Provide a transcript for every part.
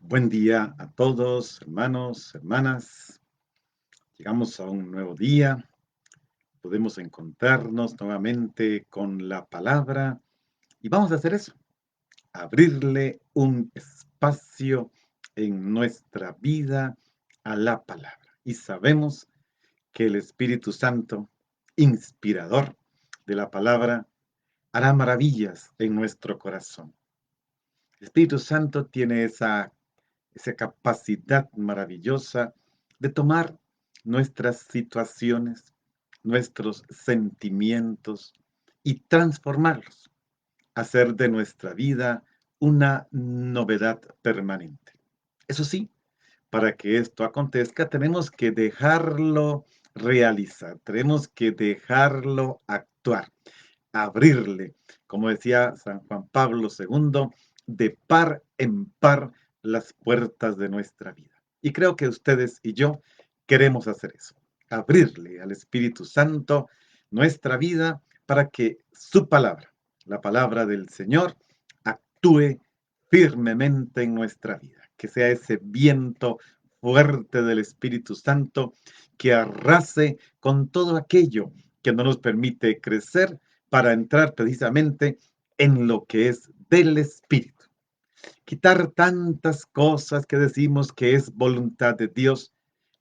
Buen día a todos, hermanos, hermanas. Llegamos a un nuevo día. Podemos encontrarnos nuevamente con la palabra y vamos a hacer eso, abrirle un espacio en nuestra vida a la palabra. Y sabemos que el Espíritu Santo, inspirador de la palabra, hará maravillas en nuestro corazón. El Espíritu Santo tiene esa capacidad maravillosa de tomar nuestras situaciones, nuestros sentimientos y transformarlos, hacer de nuestra vida una novedad permanente. Eso sí, para que esto acontezca, tenemos que dejarlo realizar, tenemos que dejarlo actuar, abrirle, como decía San Juan Pablo II, de par en par las puertas de nuestra vida. Y creo que ustedes y yo queremos hacer eso, abrirle al Espíritu Santo nuestra vida para que su palabra, la palabra del Señor, actúe firmemente en nuestra vida, que sea ese viento fuerte del Espíritu Santo que arrase con todo aquello que no nos permite crecer para entrar precisamente en lo que es del Espíritu. Quitar tantas cosas que decimos que es voluntad de Dios,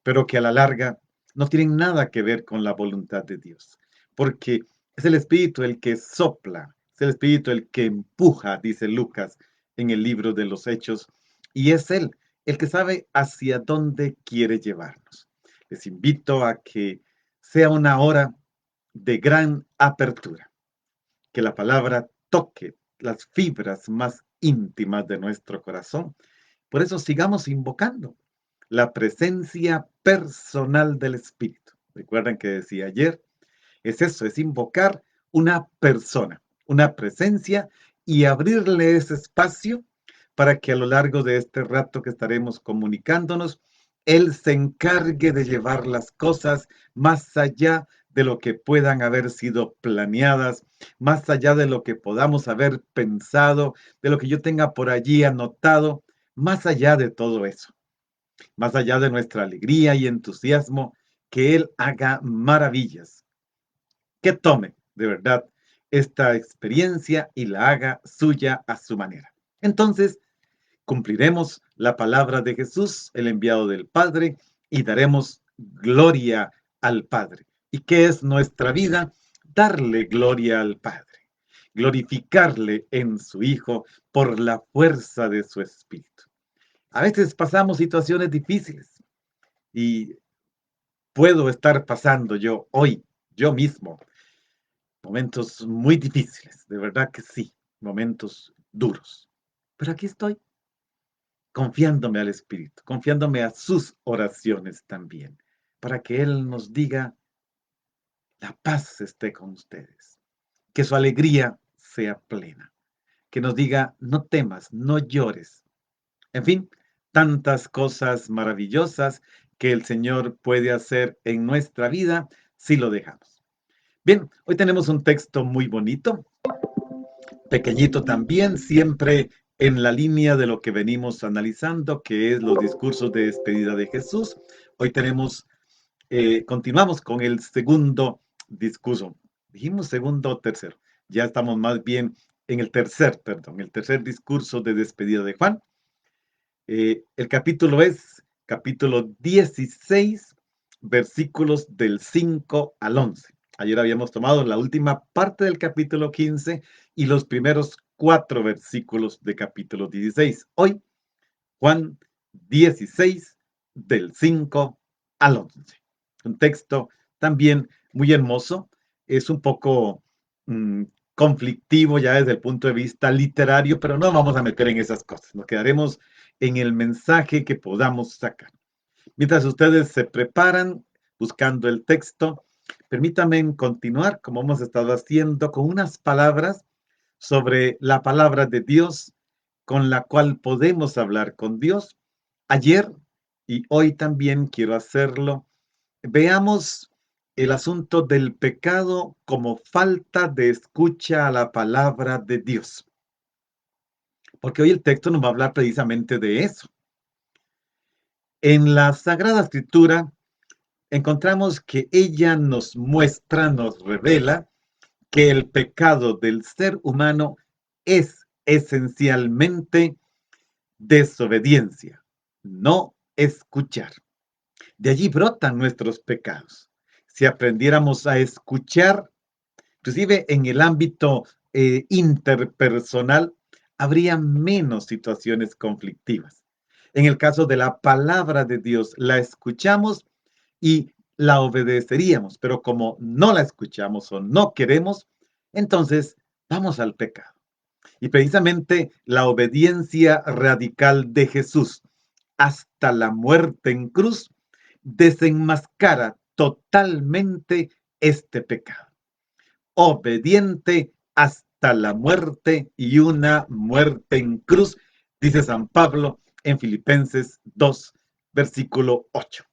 pero que a la larga no tienen nada que ver con la voluntad de Dios, porque es el Espíritu el que sopla, es el Espíritu el que empuja, dice Lucas en el libro de los Hechos, y es Él el que sabe hacia dónde quiere llevarnos. Les invito a que sea una hora de gran apertura, que la palabra toque las fibras más íntimas de nuestro corazón. Por eso sigamos invocando la presencia personal del Espíritu. Recuerdan que decía ayer, es eso, es invocar una persona, una presencia y abrirle ese espacio para que a lo largo de este rato que estaremos comunicándonos, Él se encargue de llevar las cosas más allá de lo que puedan haber sido planeadas, más allá de lo que podamos haber pensado, de lo que yo tenga por allí anotado, más allá de todo eso, más allá de nuestra alegría y entusiasmo, que Él haga maravillas, que tome de verdad esta experiencia y la haga suya a su manera. Entonces, cumpliremos la palabra de Jesús, el enviado del Padre, y daremos gloria al Padre. ¿Y qué es nuestra vida? Darle gloria al Padre, glorificarle en su Hijo por la fuerza de su Espíritu. A veces pasamos situaciones difíciles y puedo estar pasando yo mismo, momentos muy difíciles, de verdad que sí, momentos duros. Pero aquí estoy, confiándome al Espíritu, confiándome a sus oraciones también, para que Él nos diga, la paz esté con ustedes, que su alegría sea plena, que nos diga, no temas, no llores. En fin, tantas cosas maravillosas que el Señor puede hacer en nuestra vida si lo dejamos. Bien, hoy tenemos un texto muy bonito, pequeñito también, siempre en la línea de lo que venimos analizando, que es los discursos de despedida de Jesús. Hoy continuamos con el segundo discurso. Dijimos segundo o tercero. Ya estamos más bien en el tercer discurso de despedida de Juan. El capítulo es capítulo 16, versículos del 5 al 11. Ayer habíamos tomado la última parte del capítulo 15 y los primeros 4 versículos de capítulo 16. Hoy, Juan 16, del 5 al 11. Un texto también muy hermoso. Es un poco conflictivo ya desde el punto de vista literario, pero no vamos a meter en esas cosas. Nos quedaremos en el mensaje que podamos sacar. Mientras ustedes se preparan buscando el texto, permítanme continuar, como hemos estado haciendo, con unas palabras sobre la palabra de Dios con la cual podemos hablar con Dios. Ayer y hoy también quiero hacerlo. Veamos el asunto del pecado como falta de escucha a la palabra de Dios. Porque hoy el texto nos va a hablar precisamente de eso. En la Sagrada Escritura encontramos que ella nos muestra, nos revela que el pecado del ser humano es esencialmente desobediencia, no escuchar. De allí brotan nuestros pecados. Si aprendiéramos a escuchar, inclusive en el ámbito interpersonal, habría menos situaciones conflictivas. En el caso de la palabra de Dios, la escuchamos y la obedeceríamos, pero como no la escuchamos o no queremos, entonces vamos al pecado. Y precisamente la obediencia radical de Jesús hasta la muerte en cruz desenmascara totalmente este pecado. Obediente hasta la muerte y una muerte en cruz, dice San Pablo en Filipenses 2, versículo 8.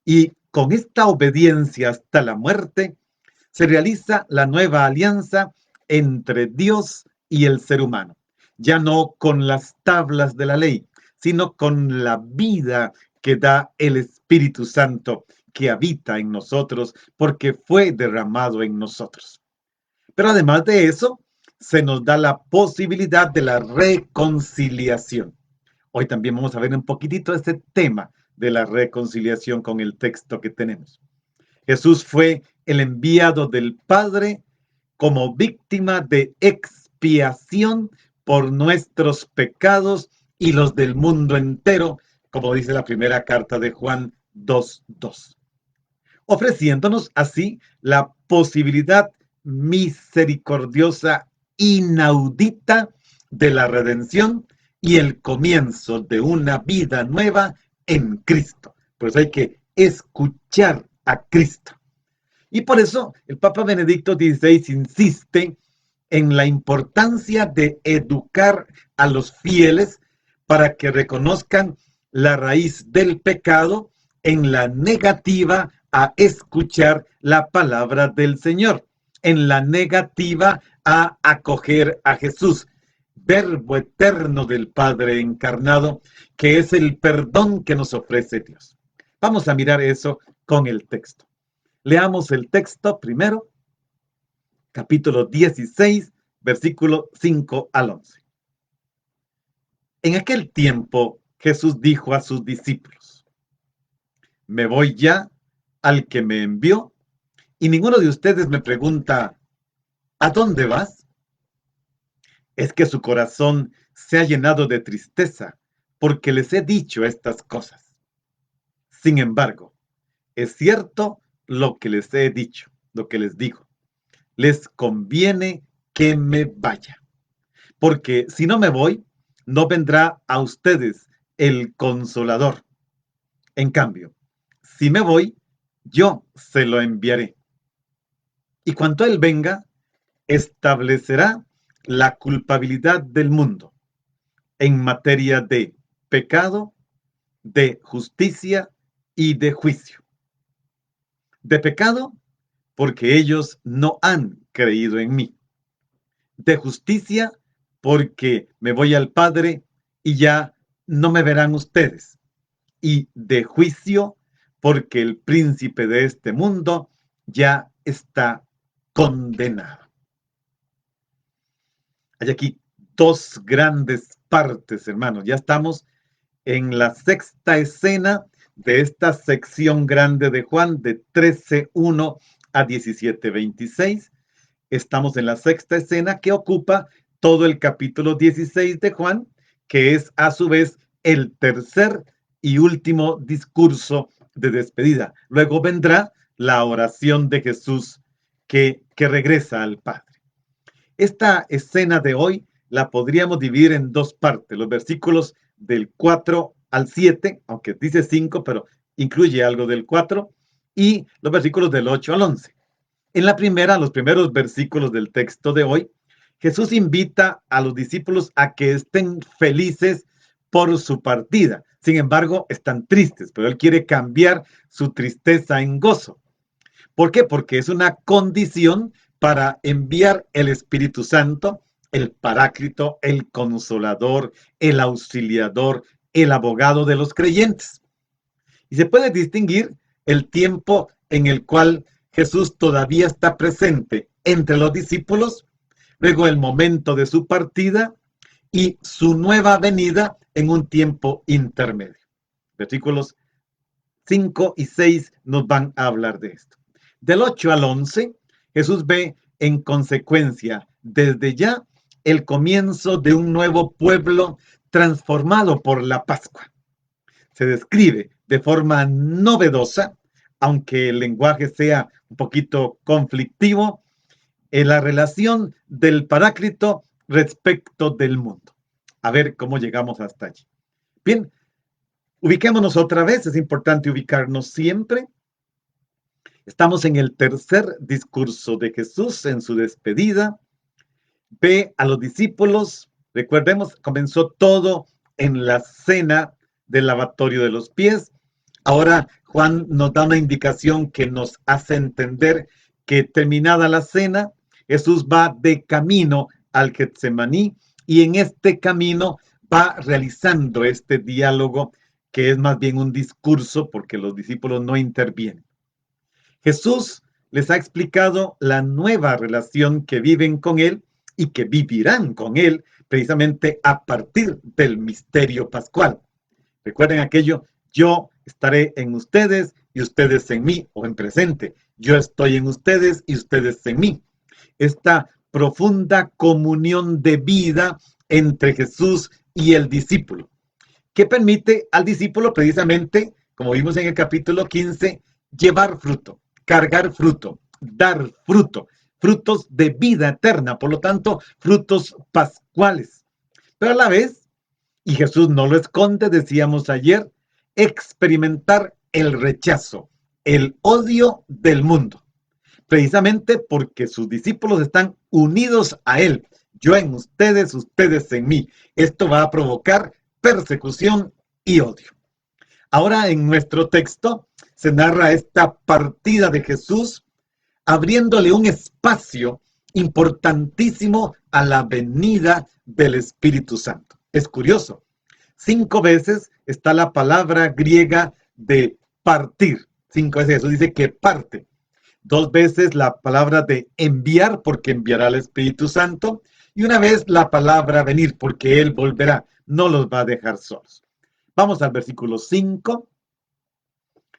Y con esta obediencia hasta la muerte se realiza la nueva alianza entre Dios y el ser humano. Ya no con las tablas de la ley, sino con la vida que da el Espíritu Santo que habita en nosotros porque fue derramado en nosotros. Pero además de eso, se nos da la posibilidad de la reconciliación. Hoy también vamos a ver un poquitito este tema de la reconciliación con el texto que tenemos. Jesús fue el enviado del Padre como víctima de expiación por nuestros pecados y los del mundo entero, como dice la primera carta de Juan 2:2, ofreciéndonos así la posibilidad misericordiosa, inaudita de la redención y el comienzo de una vida nueva en Cristo. Pues hay que escuchar a Cristo. Y por eso el Papa Benedicto XVI insiste en la importancia de educar a los fieles para que reconozcan la raíz del pecado en la negativa a escuchar la palabra del Señor, en la negativa a acoger a Jesús, Verbo eterno del Padre encarnado, que es el perdón que nos ofrece Dios. Vamos a mirar eso con el texto. Leamos el texto primero, capítulo 16, versículo 5 al 11. En aquel tiempo Jesús dijo a sus discípulos: me voy ya al que me envió, y ninguno de ustedes me pregunta: ¿a dónde vas? Es que su corazón se ha llenado de tristeza porque les he dicho estas cosas. Sin embargo, es cierto lo que les he dicho, lo que les digo. Les conviene que me vaya, porque si no me voy, no vendrá a ustedes el Consolador. En cambio, si me voy, yo se lo enviaré. Y cuando Él venga, establecerá la culpabilidad del mundo en materia de pecado, de justicia y de juicio. De pecado, porque ellos no han creído en mí. De justicia, porque me voy al Padre y ya no me verán ustedes. Y de juicio, porque el príncipe de este mundo ya está condenado. Hay aquí dos grandes partes, hermanos. Ya estamos en la sexta escena de esta sección grande de Juan, de 13:1 a 17:26. Estamos en la sexta escena que ocupa todo el capítulo 16 de Juan, que es a su vez el tercer y último discurso de despedida. Luego vendrá la oración de Jesús que regresa al Padre. Esta escena de hoy la podríamos dividir en dos partes, los versículos del 4 al 7, aunque dice 5, pero incluye algo del 4, y los versículos del 8 al 11. En la primera, los primeros versículos del texto de hoy, Jesús invita a los discípulos a que estén felices por su partida. Sin embargo, están tristes, pero Él quiere cambiar su tristeza en gozo. ¿Por qué? Porque es una condición para enviar el Espíritu Santo, el Paráclito, el Consolador, el Auxiliador, el abogado de los creyentes. Y se puede distinguir el tiempo en el cual Jesús todavía está presente entre los discípulos, luego el momento de su partida y su nueva venida en un tiempo intermedio. Versículos 5 y 6 nos van a hablar de esto. Del 8 al 11, Jesús ve en consecuencia desde ya el comienzo de un nuevo pueblo transformado por la Pascua. Se describe de forma novedosa, aunque el lenguaje sea un poquito conflictivo, en la relación del Paráclito respecto del mundo. A ver cómo llegamos hasta allí. Bien, ubiquémonos otra vez, es importante ubicarnos siempre. Estamos en el tercer discurso de Jesús en su despedida. Ve a los discípulos, recordemos, comenzó todo en la cena del lavatorio de los pies. Ahora Juan nos da una indicación que nos hace entender que terminada la cena, Jesús va de camino al Getsemaní y en este camino va realizando este diálogo que es más bien un discurso porque los discípulos no intervienen. Jesús les ha explicado la nueva relación que viven con Él y que vivirán con Él precisamente a partir del misterio pascual. Recuerden aquello, yo estaré en ustedes y ustedes en mí, o en presente, yo estoy en ustedes y ustedes en mí. Esta profunda comunión de vida entre Jesús y el discípulo, que permite al discípulo precisamente, como vimos en el capítulo 15, llevar fruto, cargar fruto, dar fruto, frutos de vida eterna, por lo tanto, frutos pascuales. Pero a la vez, y Jesús no lo esconde, decíamos ayer, experimentar el rechazo, el odio del mundo, precisamente porque sus discípulos están unidos a Él. Yo en ustedes, ustedes en mí. Esto va a provocar persecución y odio. Ahora en nuestro texto se narra esta partida de Jesús, abriéndole un espacio importantísimo a la venida del Espíritu Santo. Es curioso. 5 veces está la palabra griega de partir. 5 veces Jesús dice que parte. 2 veces la palabra de enviar, porque enviará al Espíritu Santo. Y una vez la palabra venir, porque Él volverá. No los va a dejar solos. Vamos al versículo 5.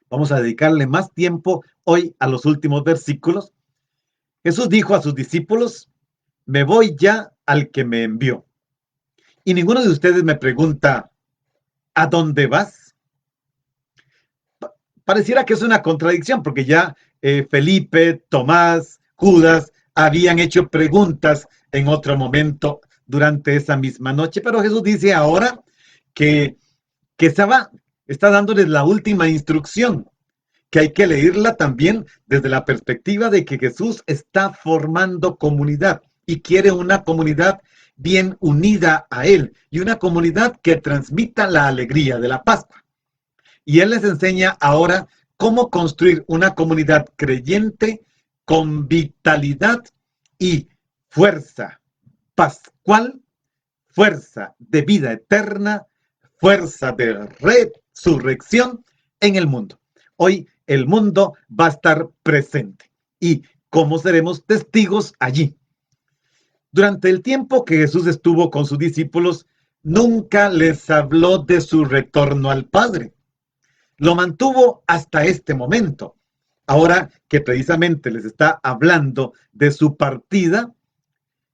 Vamos a dedicarle más tiempo hoy a los últimos versículos. Jesús dijo a sus discípulos, me voy ya al que me envió. Y ninguno de ustedes me pregunta, ¿a dónde vas? Pareciera que es una contradicción, porque ya Felipe, Tomás, Judas habían hecho preguntas en otro momento durante esa misma noche, pero Jesús dice ahora que se va, está dándoles la última instrucción, que hay que leerla también desde la perspectiva de que Jesús está formando comunidad y quiere una comunidad bien unida a Él y una comunidad que transmita la alegría de la Pascua. Y Él les enseña ahora cómo construir una comunidad creyente con vitalidad y fuerza pascual, fuerza de vida eterna, fuerza de resurrección en el mundo. Hoy el mundo va a estar presente. ¿Y cómo seremos testigos allí? Durante el tiempo que Jesús estuvo con sus discípulos, nunca les habló de su retorno al Padre. Lo mantuvo hasta este momento. Ahora que precisamente les está hablando de su partida,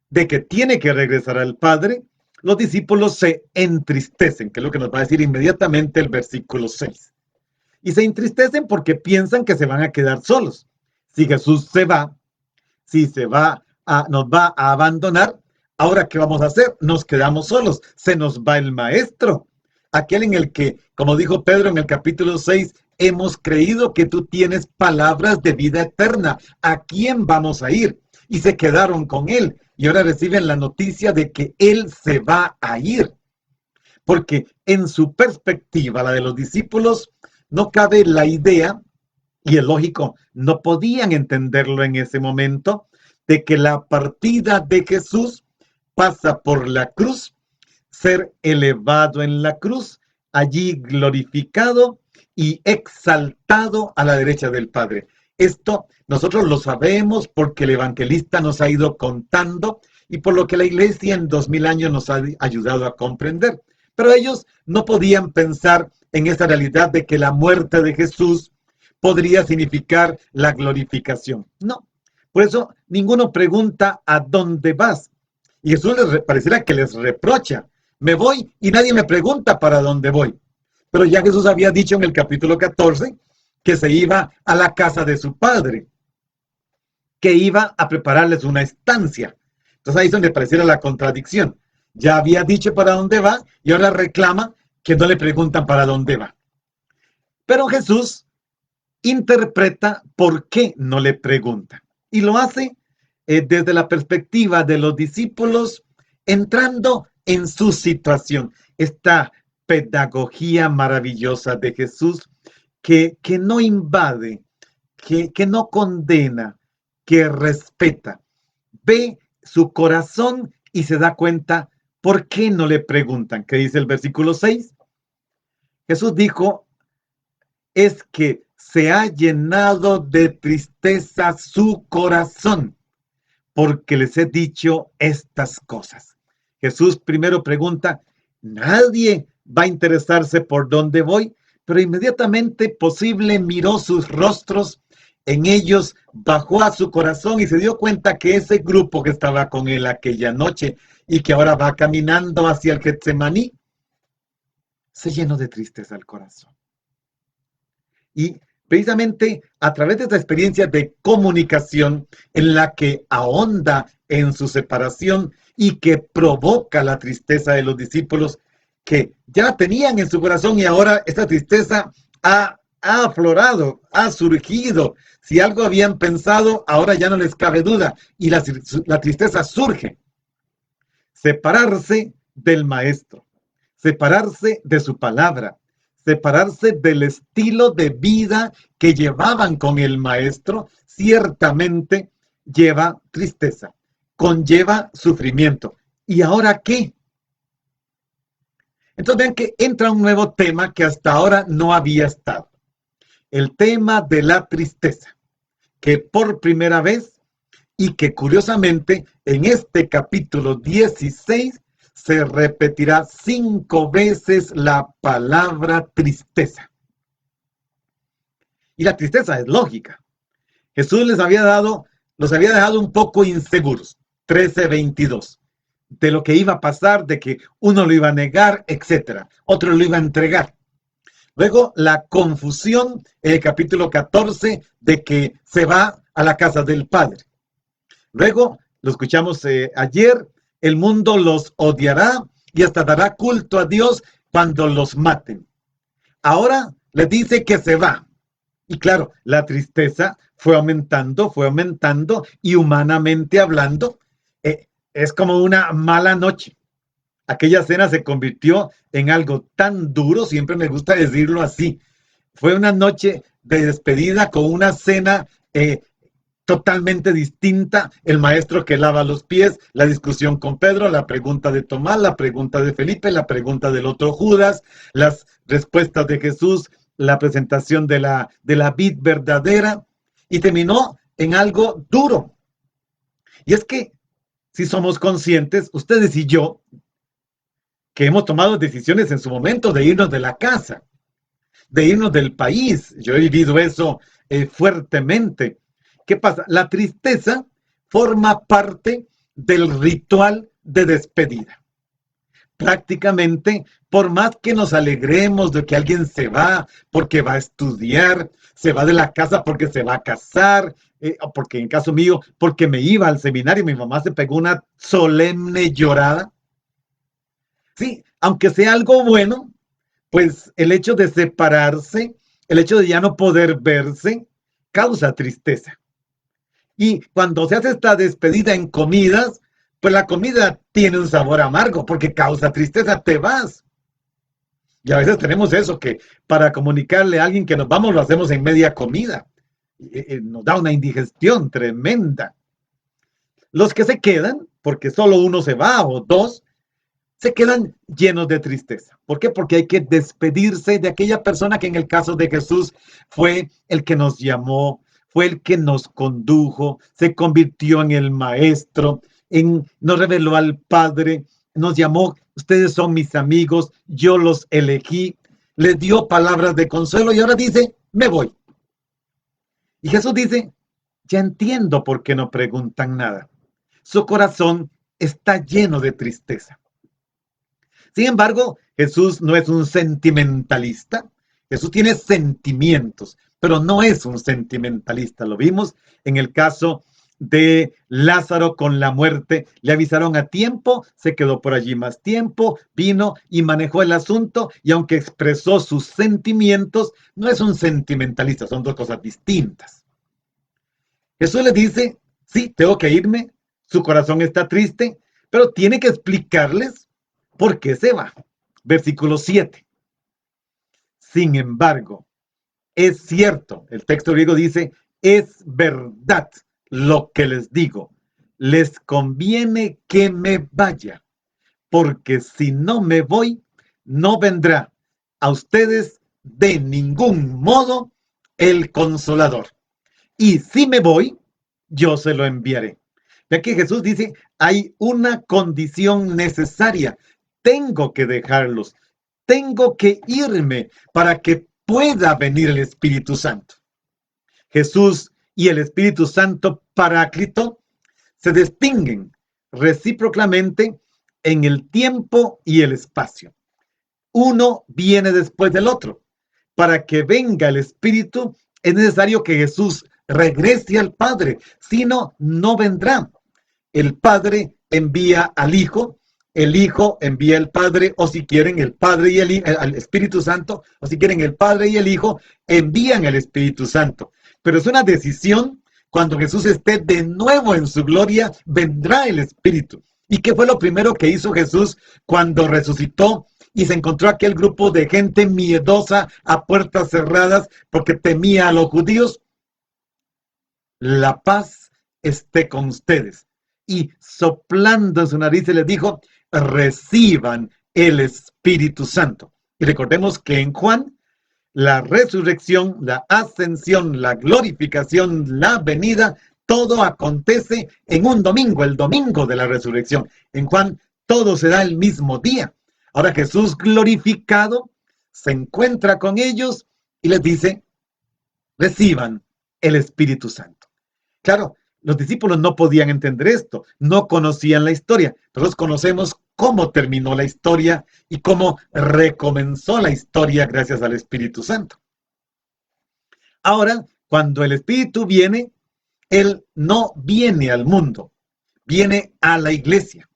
de que tiene que regresar al Padre, los discípulos se entristecen, que es lo que nos va a decir inmediatamente el versículo 6. Y se entristecen porque piensan que se van a quedar solos. Si Jesús se va, si nos va a abandonar, ¿ahora qué vamos a hacer? Nos quedamos solos, se nos va el Maestro. Aquel en el que, como dijo Pedro en el capítulo 6, hemos creído que tú tienes palabras de vida eterna. ¿A quién vamos a ir? Y se quedaron con Él. Y ahora reciben la noticia de que Él se va a ir. Porque en su perspectiva, la de los discípulos, no cabe la idea, y es lógico, no podían entenderlo en ese momento, de que la partida de Jesús pasa por la cruz, ser elevado en la cruz, allí glorificado, y exaltado a la derecha del Padre. Esto nosotros lo sabemos porque el evangelista nos ha ido contando y por lo que la iglesia en 2000 años nos ha ayudado a comprender. Pero ellos no podían pensar en esa realidad de que la muerte de Jesús podría significar la glorificación. No. Por eso ninguno pregunta a dónde vas. Y Jesús pareciera que les reprocha. Me voy y nadie me pregunta para dónde voy. Pero ya Jesús había dicho en el capítulo 14 que se iba a la casa de su padre, que iba a prepararles una estancia. Entonces ahí es donde pareciera la contradicción. Ya había dicho para dónde va y ahora reclama que no le preguntan para dónde va. Pero Jesús interpreta por qué no le preguntan. Y lo hace desde la perspectiva de los discípulos entrando en su situación. Esta pedagogía maravillosa de Jesús que no invade, que no condena, que respeta. Ve su corazón y se da cuenta por qué no le preguntan. ¿Qué dice el versículo 6? Jesús dijo, es que se ha llenado de tristeza su corazón, porque les he dicho estas cosas. Jesús primero pregunta, nadie va a interesarse por dónde voy, pero inmediatamente posible miró sus rostros, en ellos bajó a su corazón y se dio cuenta que ese grupo que estaba con él aquella noche y que ahora va caminando hacia el Getsemaní, se llenó de tristeza el corazón. Y precisamente a través de esta experiencia de comunicación en la que ahonda en su separación y que provoca la tristeza de los discípulos que ya la tenían en su corazón y ahora esta tristeza ha aflorado, ha surgido. Si algo habían pensado, ahora ya no les cabe duda y la tristeza surge. Separarse del maestro, separarse de su palabra, separarse del estilo de vida que llevaban con el maestro, ciertamente lleva tristeza, conlleva sufrimiento. ¿Y ahora qué? Entonces vean que entra un nuevo tema que hasta ahora no había estado. El tema de la tristeza, que por primera vez y que curiosamente en este capítulo 16 se repetirá 5 veces la palabra tristeza. Y la tristeza es lógica. Jesús los había dejado un poco inseguros, 13:22, de lo que iba a pasar, de que uno lo iba a negar, etc. Otro lo iba a entregar. Luego la confusión en el capítulo 14 de que se va a la casa del Padre. Luego, lo escuchamos ayer, el mundo los odiará y hasta dará culto a Dios cuando los maten. Ahora le dice que se va. Y claro, la tristeza fue aumentando y humanamente hablando, es como una mala noche. Aquella cena se convirtió en algo tan duro, siempre me gusta decirlo así. Fue una noche de despedida con una cena totalmente distinta, el maestro que lava los pies, la discusión con Pedro, la pregunta de Tomás, la pregunta de Felipe, la pregunta del otro Judas, las respuestas de Jesús, la presentación de la vid verdadera, y terminó en algo duro. Y es que, si somos conscientes, ustedes y yo, que hemos tomado decisiones en su momento de irnos de la casa, de irnos del país, yo he vivido eso fuertemente. ¿Qué pasa? La tristeza forma parte del ritual de despedida. Prácticamente, por más que nos alegremos de que alguien se va porque va a estudiar, se va de la casa porque se va a casar, o porque en caso mío, porque me iba al seminario y mi mamá se pegó una solemne llorada. Sí, aunque sea algo bueno, pues el hecho de separarse, el hecho de ya no poder verse, causa tristeza. Y cuando se hace esta despedida en comidas, pues la comida tiene un sabor amargo porque causa tristeza, te vas. Y a veces tenemos eso, que para comunicarle a alguien que nos vamos lo hacemos en media comida. Nos da una indigestión tremenda. Los que se quedan, porque solo uno se va o dos, se quedan llenos de tristeza. ¿Por qué? Porque hay que despedirse de aquella persona que en el caso de Jesús fue el que nos llamó, fue el que nos condujo, se convirtió en el maestro, nos reveló al Padre, nos llamó, ustedes son mis amigos, yo los elegí, les dio palabras de consuelo y ahora dice, me voy. Y Jesús dice, ya entiendo por qué no preguntan nada. Su corazón está lleno de tristeza. Sin embargo, Jesús no es un sentimentalista. Jesús tiene sentimientos, pero no es un sentimentalista. Lo vimos en el caso de Lázaro con la muerte. Le avisaron a tiempo, se quedó por allí más tiempo, vino y manejó el asunto, y aunque expresó sus sentimientos, no es un sentimentalista, son dos cosas distintas. Jesús le dice, sí, tengo que irme, su corazón está triste, pero tiene que explicarles por qué se va. Versículo 7. Sin embargo, es cierto, el texto griego dice, es verdad lo que les digo. Les conviene que me vaya, porque si no me voy, no vendrá a ustedes de ningún modo el Consolador. Y si me voy, yo se lo enviaré. Ya que Jesús dice, hay una condición necesaria. Tengo que dejarlos. Tengo que irme para que pueda venir el Espíritu Santo. Jesús y el Espíritu Santo Paráclito se distinguen recíprocamente en el tiempo y el espacio. Uno viene después del otro. Para que venga el Espíritu, es necesario que Jesús regrese al Padre, si no, no vendrá. El Padre envía al Hijo, el Hijo envía al Padre, o si quieren el Padre y el Espíritu Santo, o si quieren el Padre y el Hijo envían al Espíritu Santo. Pero es una decisión. Cuando Jesús esté de nuevo en su gloria, vendrá el Espíritu. ¿Y qué fue lo primero que hizo Jesús cuando resucitó y se encontró aquel grupo de gente miedosa a puertas cerradas porque temía a los judíos? La paz esté con ustedes. Y soplando en su nariz les dijo, reciban el Espíritu Santo. Y recordemos que en Juan, la resurrección, la ascensión, la glorificación, la venida, todo acontece en un domingo, el domingo de la resurrección. En Juan, todo se da el mismo día. Ahora Jesús glorificado se encuentra con ellos y les dice, reciban el Espíritu Santo. Claro, los discípulos no podían entender esto, no conocían la historia. Todos conocemos cómo terminó la historia y cómo recomenzó la historia gracias al Espíritu Santo. Ahora, cuando el Espíritu viene, Él no viene al mundo, viene a la iglesia.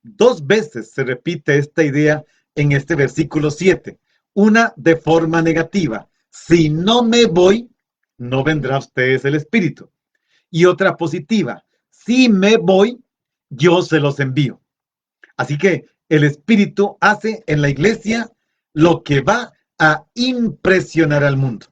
2 veces se repite esta idea en este versículo 7. Una de forma negativa. Si no me voy, no vendrá a ustedes el Espíritu. Y otra positiva. Si me voy, yo se los envío. Así que el Espíritu hace en la iglesia lo que va a impresionar al mundo.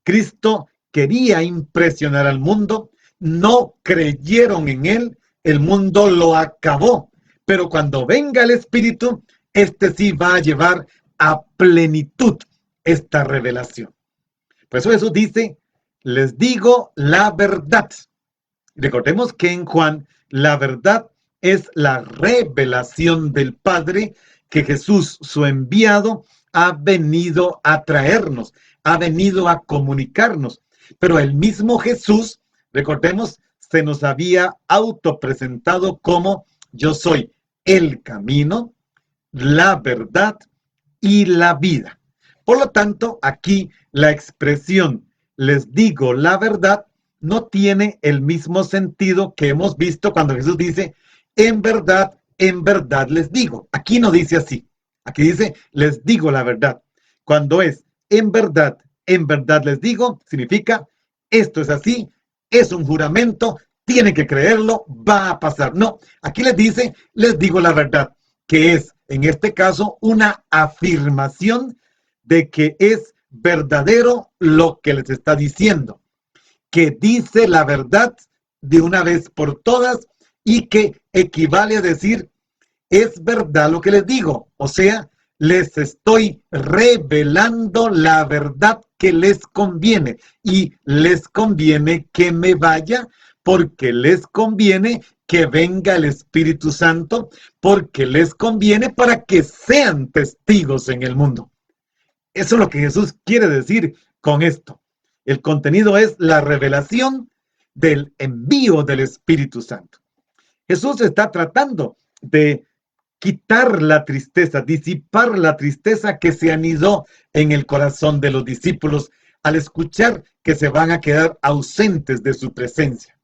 Cristo quería impresionar al mundo, no creyeron en él, el mundo lo acabó. Pero cuando venga el Espíritu, este sí va a llevar a plenitud esta revelación. Por eso Jesús dice, les digo la verdad. Recordemos que en Juan, la verdad es la revelación del Padre que Jesús, su enviado, ha venido a traernos, ha venido a comunicarnos. Pero el mismo Jesús, recordemos, se nos había autopresentado como yo soy el camino, la verdad y la vida. Por lo tanto, aquí la expresión les digo la verdad no tiene el mismo sentido que hemos visto cuando Jesús dice en verdad les digo. Aquí no dice así. Aquí dice les digo la verdad. Cuando es en verdad les digo, significa esto es así, es un juramento, tienen que creerlo, va a pasar. No, aquí les dice, les digo la verdad, que es, en este caso, una afirmación de que es verdadero lo que les está diciendo, que dice la verdad de una vez por todas y que equivale a decir, es verdad lo que les digo. O sea, les estoy revelando la verdad que les conviene. Y les conviene que me vaya, porque les conviene que venga el Espíritu Santo, porque les conviene para que sean testigos en el mundo. Eso es lo que Jesús quiere decir con esto. El contenido es la revelación del envío del Espíritu Santo. Jesús está tratando de quitar la tristeza, disipar la tristeza que se anidó en el corazón de los discípulos al escuchar que se van a quedar ausentes de su presencia.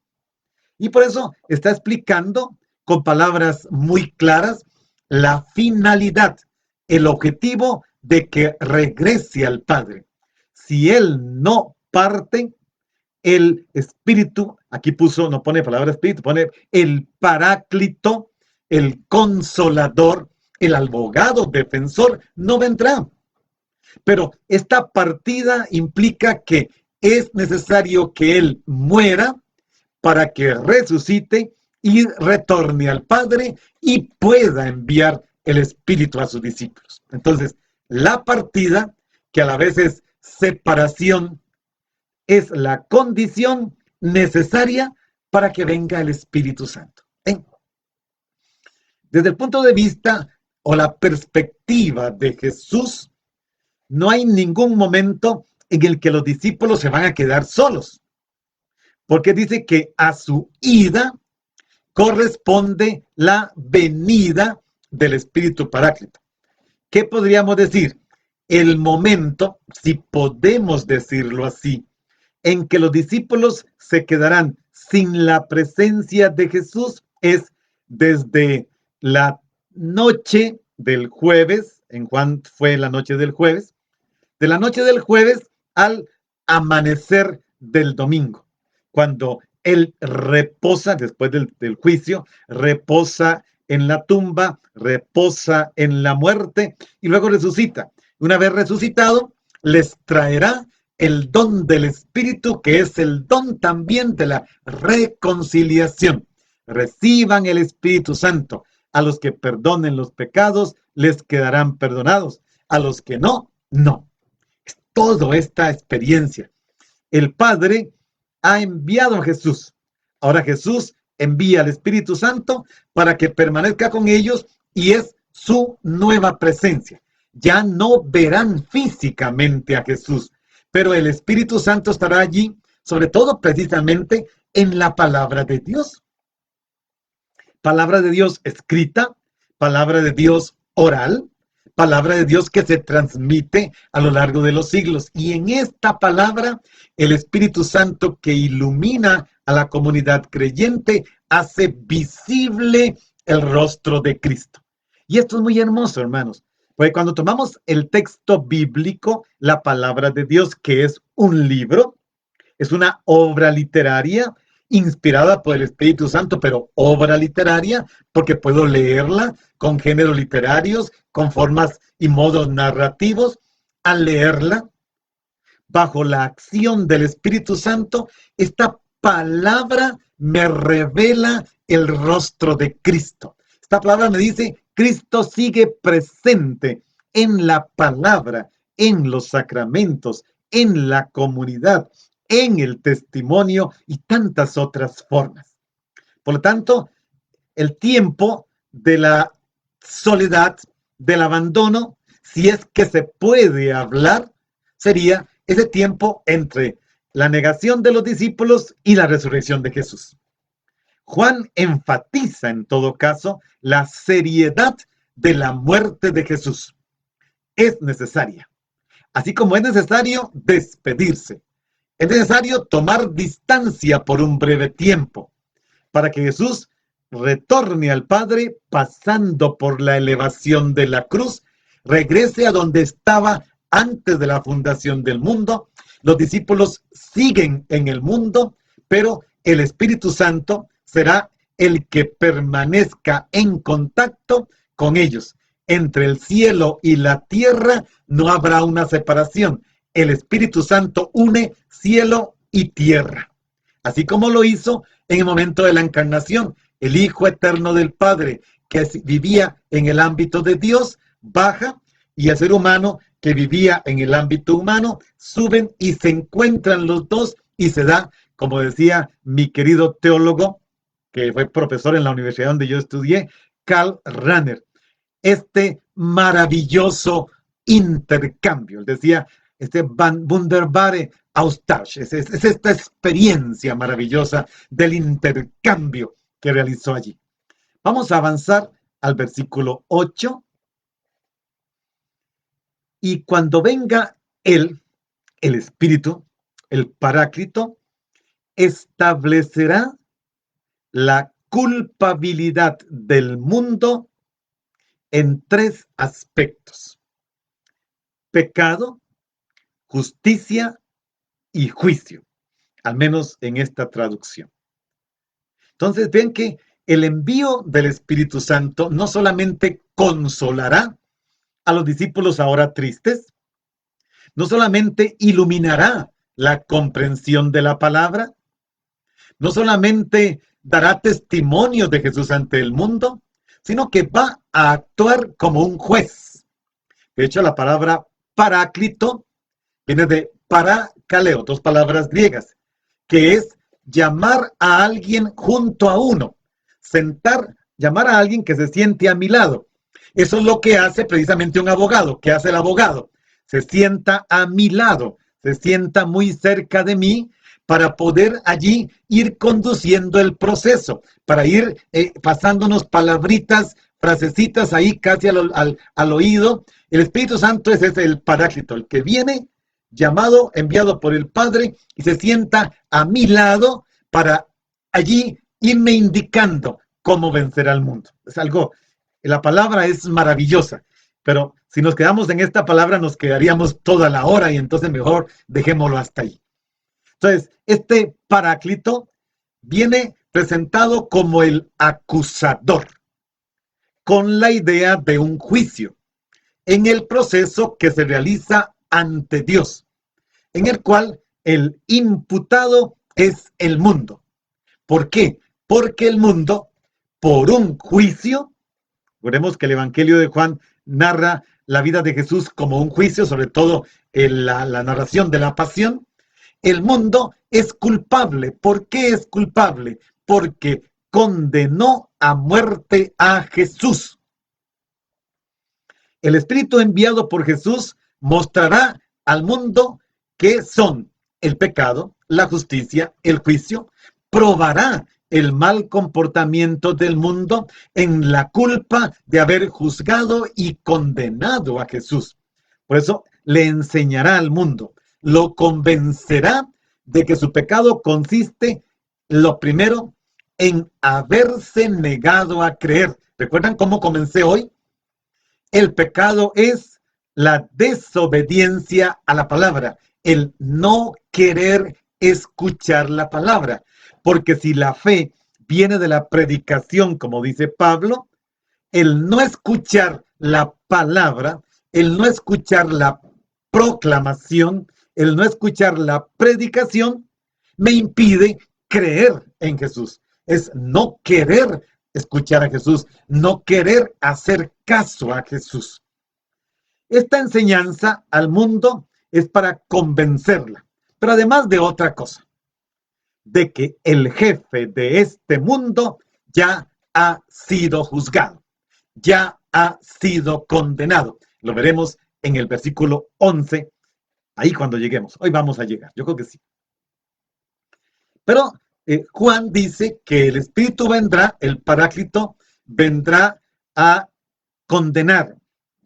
Y por eso está explicando con palabras muy claras la finalidad, el objetivo de que regrese al Padre. Si Él no parte, el Espíritu, aquí puso, no pone palabra Espíritu, pone el Paráclito, el Consolador, el abogado defensor, no vendrá. Pero esta partida implica que es necesario que Él muera para que resucite y retorne al Padre y pueda enviar el Espíritu a sus discípulos. Entonces, la partida, que a la vez es separación, es la condición necesaria para que venga el Espíritu Santo. Desde el punto de vista o la perspectiva de Jesús, no hay ningún momento en el que los discípulos se van a quedar solos, porque dice que a su ida corresponde la venida del Espíritu Paráclito. ¿Qué podríamos decir? El momento, si podemos decirlo así, en que los discípulos se quedarán sin la presencia de Jesús es desde la noche del jueves, en Juan fue la noche del jueves, de la noche del jueves al amanecer del domingo, cuando Él reposa después del juicio, reposa en la tumba, reposa en la muerte y luego resucita. Una vez resucitado, les traerá el don del Espíritu, que es el don también de la reconciliación. Reciban el Espíritu Santo. A los que perdonen los pecados, les quedarán perdonados. A los que no, no. Es toda esta experiencia. El Padre ha enviado a Jesús. Ahora Jesús envía al Espíritu Santo para que permanezca con ellos y es su nueva presencia. Ya no verán físicamente a Jesús, pero el Espíritu Santo estará allí, sobre todo precisamente en la palabra de Dios. Palabra de Dios escrita, palabra de Dios oral, palabra de Dios que se transmite a lo largo de los siglos. Y en esta palabra, el Espíritu Santo que ilumina a la comunidad creyente hace visible el rostro de Cristo. Y esto es muy hermoso, hermanos, porque cuando tomamos el texto bíblico, la palabra de Dios, que es un libro, es una obra literaria inspirada por el Espíritu Santo, pero obra literaria, porque puedo leerla con géneros literarios, con formas y modos narrativos. Al leerla, bajo la acción del Espíritu Santo, esta palabra me revela el rostro de Cristo. Esta palabra me dice, Cristo sigue presente en la palabra, en los sacramentos, en la comunidad, en el testimonio y tantas otras formas. Por lo tanto, el tiempo de la soledad, del abandono, si es que se puede hablar, sería ese tiempo entre la negación de los discípulos y la resurrección de Jesús. Juan enfatiza en todo caso la seriedad de la muerte de Jesús. Es necesaria, así como es necesario despedirse. Es necesario tomar distancia por un breve tiempo para que Jesús retorne al Padre pasando por la elevación de la cruz, regrese a donde estaba antes de la fundación del mundo. Los discípulos siguen en el mundo, pero el Espíritu Santo será el que permanezca en contacto con ellos. Entre el cielo y la tierra no habrá una separación. El Espíritu Santo une cielo y tierra. Así como lo hizo en el momento de la encarnación, el Hijo eterno del Padre, que vivía en el ámbito de Dios baja, y el ser humano que vivía en el ámbito humano suben y se encuentran los dos y se da, como decía mi querido teólogo, que fue profesor en la universidad donde yo estudié, Karl Rahner, este maravilloso intercambio. Él decía, wunderbare Austausch, es esta experiencia maravillosa del intercambio que realizó allí. Vamos a avanzar al versículo 8. Y cuando venga Él, el Espíritu, el Paráclito, establecerá la culpabilidad del mundo en 3 aspectos: pecado, justicia y juicio, al menos en esta traducción. Entonces ven que el envío del Espíritu Santo no solamente consolará a los discípulos ahora tristes, no solamente iluminará la comprensión de la palabra, no solamente dará testimonio de Jesús ante el mundo, sino que va a actuar como un juez. De hecho, la palabra paráclito viene de parakaleo, 2 palabras griegas, que es llamar a alguien junto a uno, llamar a alguien que se siente a mi lado. Eso es lo que hace precisamente un abogado. ¿Qué hace el abogado? Se sienta a mi lado, se sienta muy cerca de mí para poder allí ir conduciendo el proceso, para ir pasándonos palabritas, frasecitas ahí casi al oído. El Espíritu Santo es el Paráclito, el que viene llamado, enviado por el Padre, y se sienta a mi lado para allí irme indicando cómo vencer al mundo. Es algo, la palabra es maravillosa, pero si nos quedamos en esta palabra nos quedaríamos toda la hora, y entonces mejor dejémoslo hasta ahí. Entonces, este Paráclito viene presentado como el acusador, con la idea de un juicio en el proceso que se realiza ante Dios, en el cual el imputado es el mundo. ¿Por qué? Porque el mundo, por un juicio, veremos que el Evangelio de Juan narra la vida de Jesús como un juicio, sobre todo en la narración de la pasión. El mundo es culpable. ¿Por qué es culpable? Porque condenó a muerte a Jesús. El Espíritu enviado por Jesús mostrará al mundo qué son el pecado, la justicia, el juicio, probará el mal comportamiento del mundo en la culpa de haber juzgado y condenado a Jesús. Por eso le enseñará al mundo, lo convencerá de que su pecado consiste, lo primero, en haberse negado a creer. ¿Recuerdan cómo comencé hoy? El pecado es la desobediencia a la palabra, el no querer escuchar la palabra. Porque si la fe viene de la predicación, como dice Pablo, el no escuchar la palabra, el no escuchar la proclamación, el no escuchar la predicación, me impide creer en Jesús. Es no querer escuchar a Jesús, no querer hacer caso a Jesús. Esta enseñanza al mundo es para convencerla, pero además de otra cosa, de que el jefe de este mundo ya ha sido juzgado, ya ha sido condenado. Lo veremos en el versículo 11, ahí cuando lleguemos. Hoy vamos a llegar, yo creo que sí. Pero Juan dice que el Espíritu vendrá, el Paráclito, vendrá a condenar,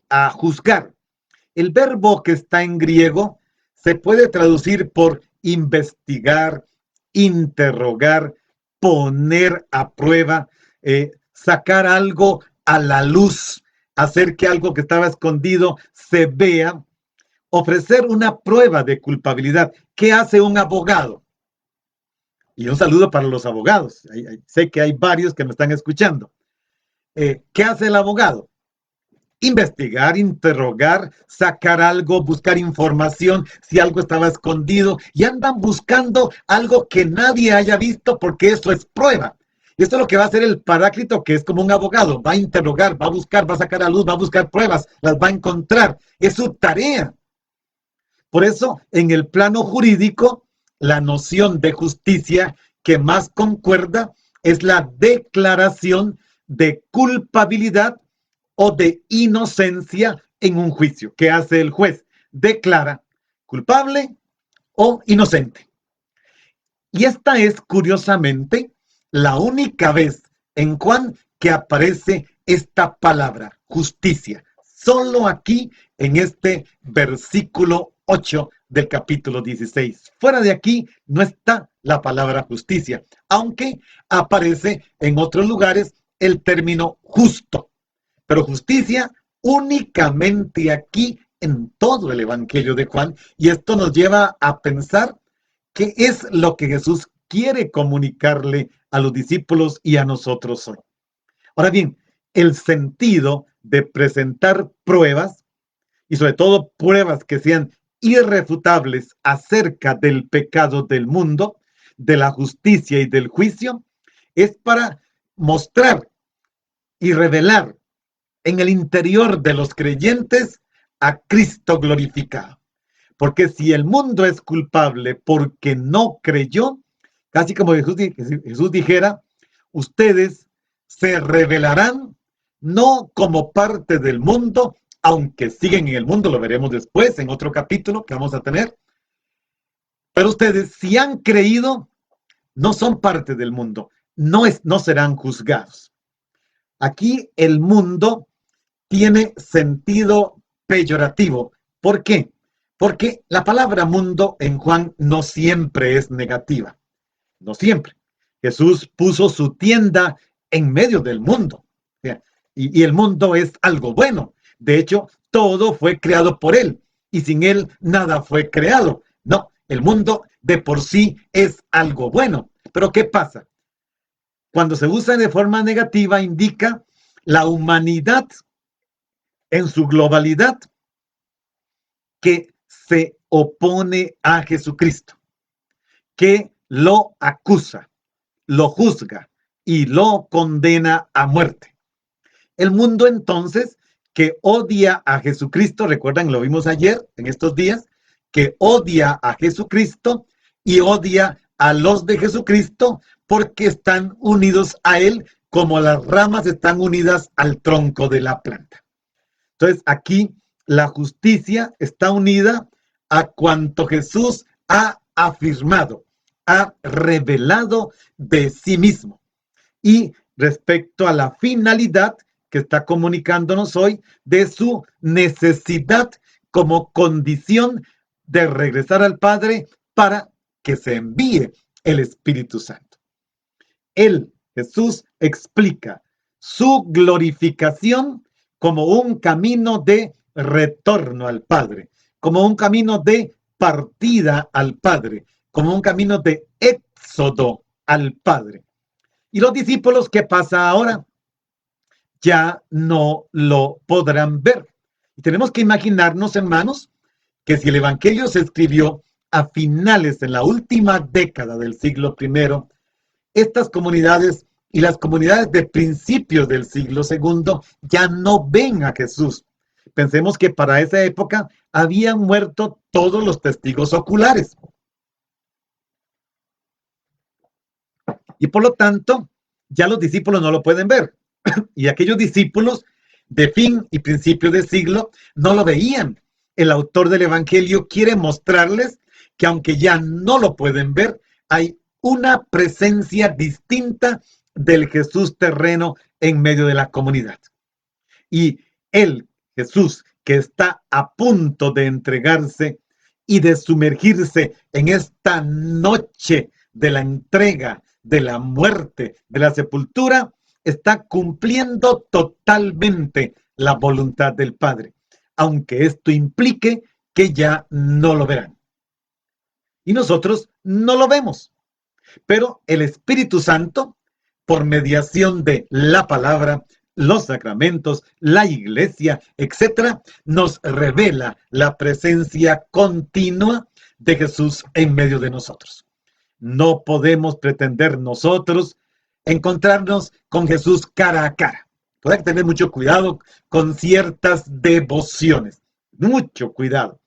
a juzgar. El verbo que está en griego se puede traducir por investigar, interrogar, poner a prueba, sacar algo a la luz, hacer que algo que estaba escondido se vea, ofrecer una prueba de culpabilidad. ¿Qué hace un abogado? Y un saludo para los abogados. Sé que hay varios que me están escuchando. ¿Qué hace el abogado? Investigar, interrogar, sacar algo, buscar información, si algo estaba escondido, y andan buscando algo que nadie haya visto porque eso es prueba. Y esto es lo que va a hacer el Paráclito, que es como un abogado. Va a interrogar, va a buscar, va a sacar a luz, va a buscar pruebas, las va a encontrar. Es su tarea. Por eso, en el plano jurídico, la noción de justicia que más concuerda es la declaración de culpabilidad o de inocencia en un juicio. ¿Qué hace el juez? Declara culpable o inocente. Y esta es, curiosamente, la única vez en Juan que aparece esta palabra, justicia. Solo aquí, en este versículo 8 del capítulo 16. Fuera de aquí no está la palabra justicia, aunque aparece en otros lugares el término justo. Pero justicia únicamente aquí en todo el Evangelio de Juan. Y esto nos lleva a pensar qué es lo que Jesús quiere comunicarle a los discípulos y a nosotros hoy. Ahora bien, el sentido de presentar pruebas, y sobre todo pruebas que sean irrefutables acerca del pecado del mundo, de la justicia y del juicio, es para mostrar y revelar en el interior de los creyentes a Cristo glorificado. Porque si el mundo es culpable porque no creyó, casi como Jesús dijera, ustedes se revelarán no como parte del mundo, aunque siguen en el mundo, lo veremos después en otro capítulo que vamos a tener. Pero ustedes, si han creído, no son parte del mundo, no serán juzgados. Aquí el mundo tiene sentido peyorativo. ¿Por qué? Porque la palabra mundo en Juan no siempre es negativa. No siempre. Jesús puso su tienda en medio del mundo. Y el mundo es algo bueno. De hecho, todo fue creado por Él. Y sin Él nada fue creado. No, el mundo de por sí es algo bueno. Pero ¿qué pasa? Cuando se usa de forma negativa, indica la humanidad en su globalidad que se opone a Jesucristo, que lo acusa, lo juzga y lo condena a muerte. El mundo entonces que odia a Jesucristo, recuerdan, lo vimos ayer, en estos días, que odia a Jesucristo y odia a los de Jesucristo porque están unidos a Él como las ramas están unidas al tronco de la planta. Entonces aquí la justicia está unida a cuanto Jesús ha afirmado, ha revelado de sí mismo. Y respecto a la finalidad que está comunicándonos hoy de su necesidad como condición de regresar al Padre para que se envíe el Espíritu Santo. Él, Jesús, explica su glorificación como un camino de retorno al Padre, como un camino de partida al Padre, como un camino de éxodo al Padre. ¿Y los discípulos qué pasa ahora? Ya no lo podrán ver. Y tenemos que imaginarnos, hermanos, que si el Evangelio se escribió a finales de la última década del siglo I, estas comunidades y las comunidades de principios del siglo II ya no ven a Jesús. Pensemos que para esa época habían muerto todos los testigos oculares. Y por lo tanto, ya los discípulos no lo pueden ver. Y aquellos discípulos de fin y principio de siglo no lo veían. El autor del Evangelio quiere mostrarles que aunque ya no lo pueden ver, hay una presencia distinta del Jesús terreno en medio de la comunidad. Y el Jesús que está a punto de entregarse y de sumergirse en esta noche de la entrega, de la muerte, de la sepultura, está cumpliendo totalmente la voluntad del Padre, aunque esto implique que ya no lo verán. Y nosotros no lo vemos. Pero el Espíritu Santo, por mediación de la palabra, los sacramentos, la iglesia, etcétera, nos revela la presencia continua de Jesús en medio de nosotros. No podemos pretender nosotros encontrarnos con Jesús cara a cara. Pues hay que tener mucho cuidado con ciertas devociones. Mucho cuidado.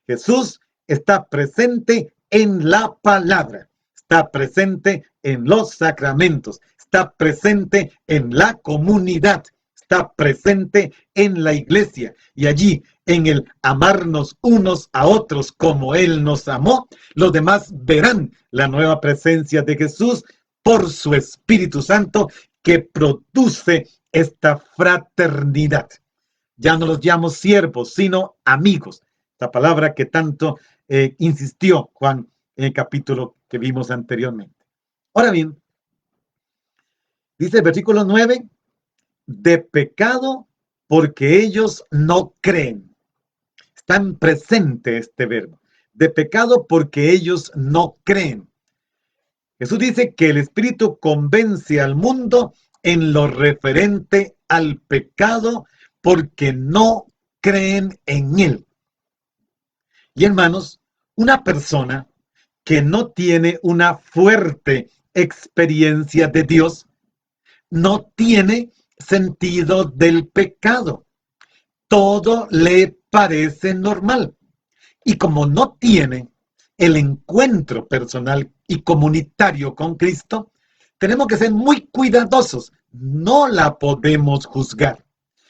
Jesús está presente en la palabra, está presente en los sacramentos, está presente en la comunidad, está presente en la iglesia. Y allí, en el amarnos unos a otros como Él nos amó, los demás verán la nueva presencia de Jesús por su Espíritu Santo que produce esta fraternidad. Ya no los llamo siervos, sino amigos. Esta palabra que tanto insistió Juan en el capítulo que vimos anteriormente. Ahora bien, dice el versículo 9, de pecado porque ellos no creen. Está en presente este verbo. De pecado porque ellos no creen. Jesús dice que el Espíritu convence al mundo en lo referente al pecado porque no creen en Él. Y hermanos, una persona que no tiene una fuerte experiencia de Dios no tiene sentido del pecado. Todo le parece normal. Y como no tiene el encuentro personal y comunitario con Cristo, tenemos que ser muy cuidadosos. No la podemos juzgar.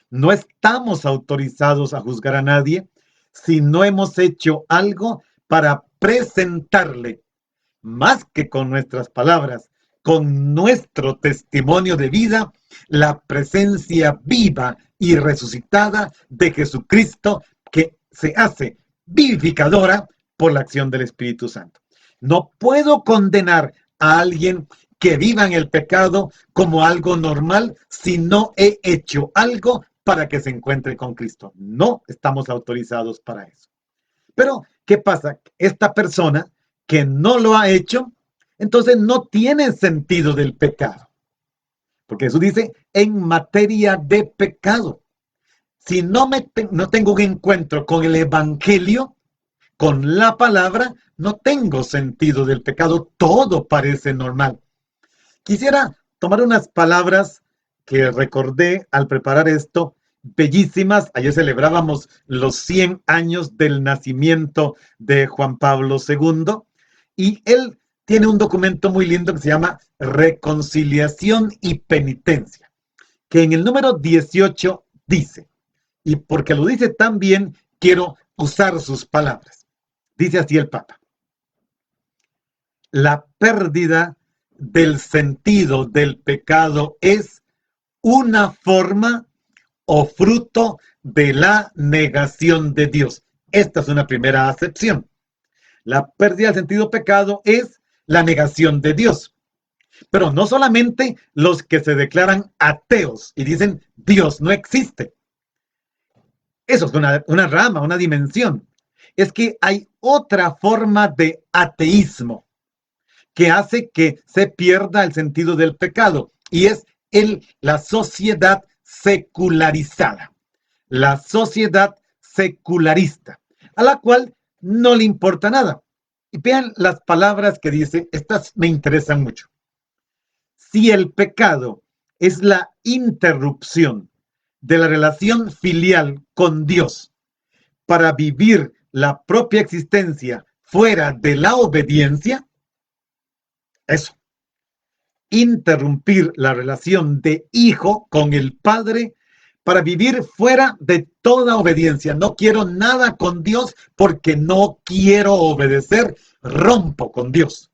No estamos autorizados a juzgar a nadie si no hemos hecho algo para presentarle, más que con nuestras palabras, con nuestro testimonio de vida, la presencia viva y resucitada de Jesucristo que se hace vivificadora por la acción del Espíritu Santo. No puedo condenar a alguien que viva en el pecado como algo normal si no he hecho algo para que se encuentre con Cristo. No estamos autorizados para eso. Pero, ¿qué pasa? Esta persona que no lo ha hecho, entonces no tiene sentido del pecado. Porque Jesús dice, en materia de pecado, si no tengo un encuentro con el Evangelio, con la palabra, no tengo sentido del pecado, todo parece normal. Quisiera tomar unas palabras que recordé al preparar esto, bellísimas. Ayer celebrábamos los 100 años del nacimiento de Juan Pablo II y él tiene un documento muy lindo que se llama Reconciliación y Penitencia, que en el número 18 dice, y porque lo dice tan bien, quiero usar sus palabras. Dice así el Papa: la pérdida del sentido del pecado es una forma o fruto de la negación de Dios. Esta es una primera acepción. La pérdida del sentido del pecado es la negación de Dios. Pero no solamente los que se declaran ateos y dicen Dios no existe. Eso es una rama, una dimensión. Es que hay otra forma de ateísmo que hace que se pierda el sentido del pecado, y es la sociedad secularizada, la sociedad secularista, a la cual no le importa nada. Y vean las palabras que dice, estas me interesan mucho. Si el pecado es la interrupción de la relación filial con Dios para vivir la propia existencia fuera de la obediencia, eso, interrumpir la relación de hijo con el padre para vivir fuera de toda obediencia. No quiero nada con Dios porque no quiero obedecer, rompo con Dios.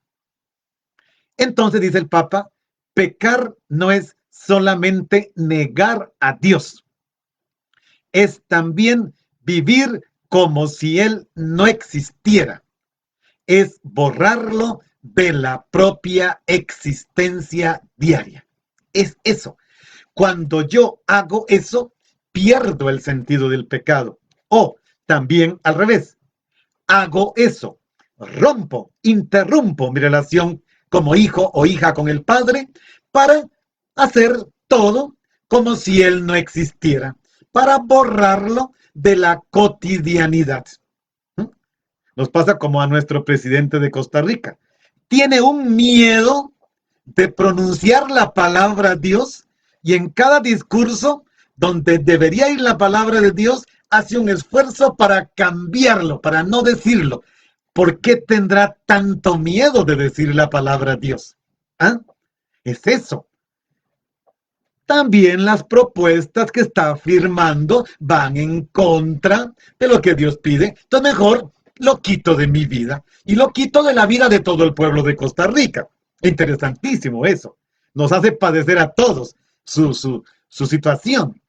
Entonces dice el Papa, pecar no es solamente negar a Dios, es también vivir como si Él no existiera, es borrarlo de la propia existencia diaria. Es eso. Cuando yo hago eso, pierdo el sentido del pecado. O también al revés, hago eso, rompo, interrumpo mi relación como hijo o hija con el Padre para hacer todo como si Él no existiera, para borrarlo de la cotidianidad. Nos pasa como a nuestro presidente de Costa Rica. Tiene un miedo de pronunciar la palabra Dios, y en cada discurso donde debería ir la palabra de Dios, hace un esfuerzo para cambiarlo, para no decirlo. ¿Por qué tendrá tanto miedo de decir la palabra Dios? ¿Ah? Es eso. También las propuestas que está firmando van en contra de lo que Dios pide. Entonces mejor lo quito de mi vida y lo quito de la vida de todo el pueblo de Costa Rica. Interesantísimo eso. Nos hace padecer a todos su situación.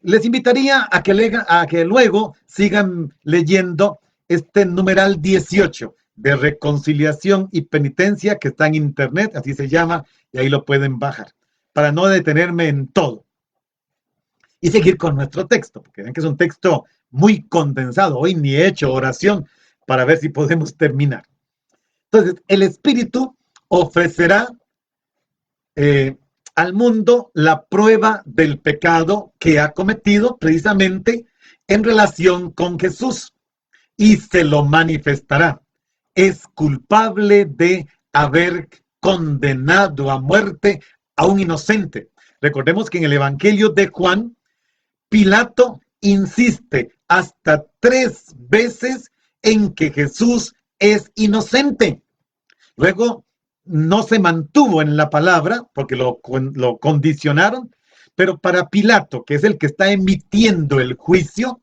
Les invitaría a que luego sigan leyendo este numeral 18 de reconciliación y penitencia que está en internet, así se llama, y ahí lo pueden bajar, para no detenerme en todo. Y seguir con nuestro texto, porque ven que es un texto muy condensado. Hoy ni he hecho oración para ver si podemos terminar. Entonces, el Espíritu ofrecerá al mundo la prueba del pecado que ha cometido precisamente en relación con Jesús y se lo manifestará. Es culpable de haber condenado a muerte a un inocente. Recordemos que en el Evangelio de Juan, Pilato insiste hasta 3 veces en que Jesús es inocente. Luego no se mantuvo en la palabra porque lo condicionaron, pero para Pilato, que es el que está emitiendo el juicio,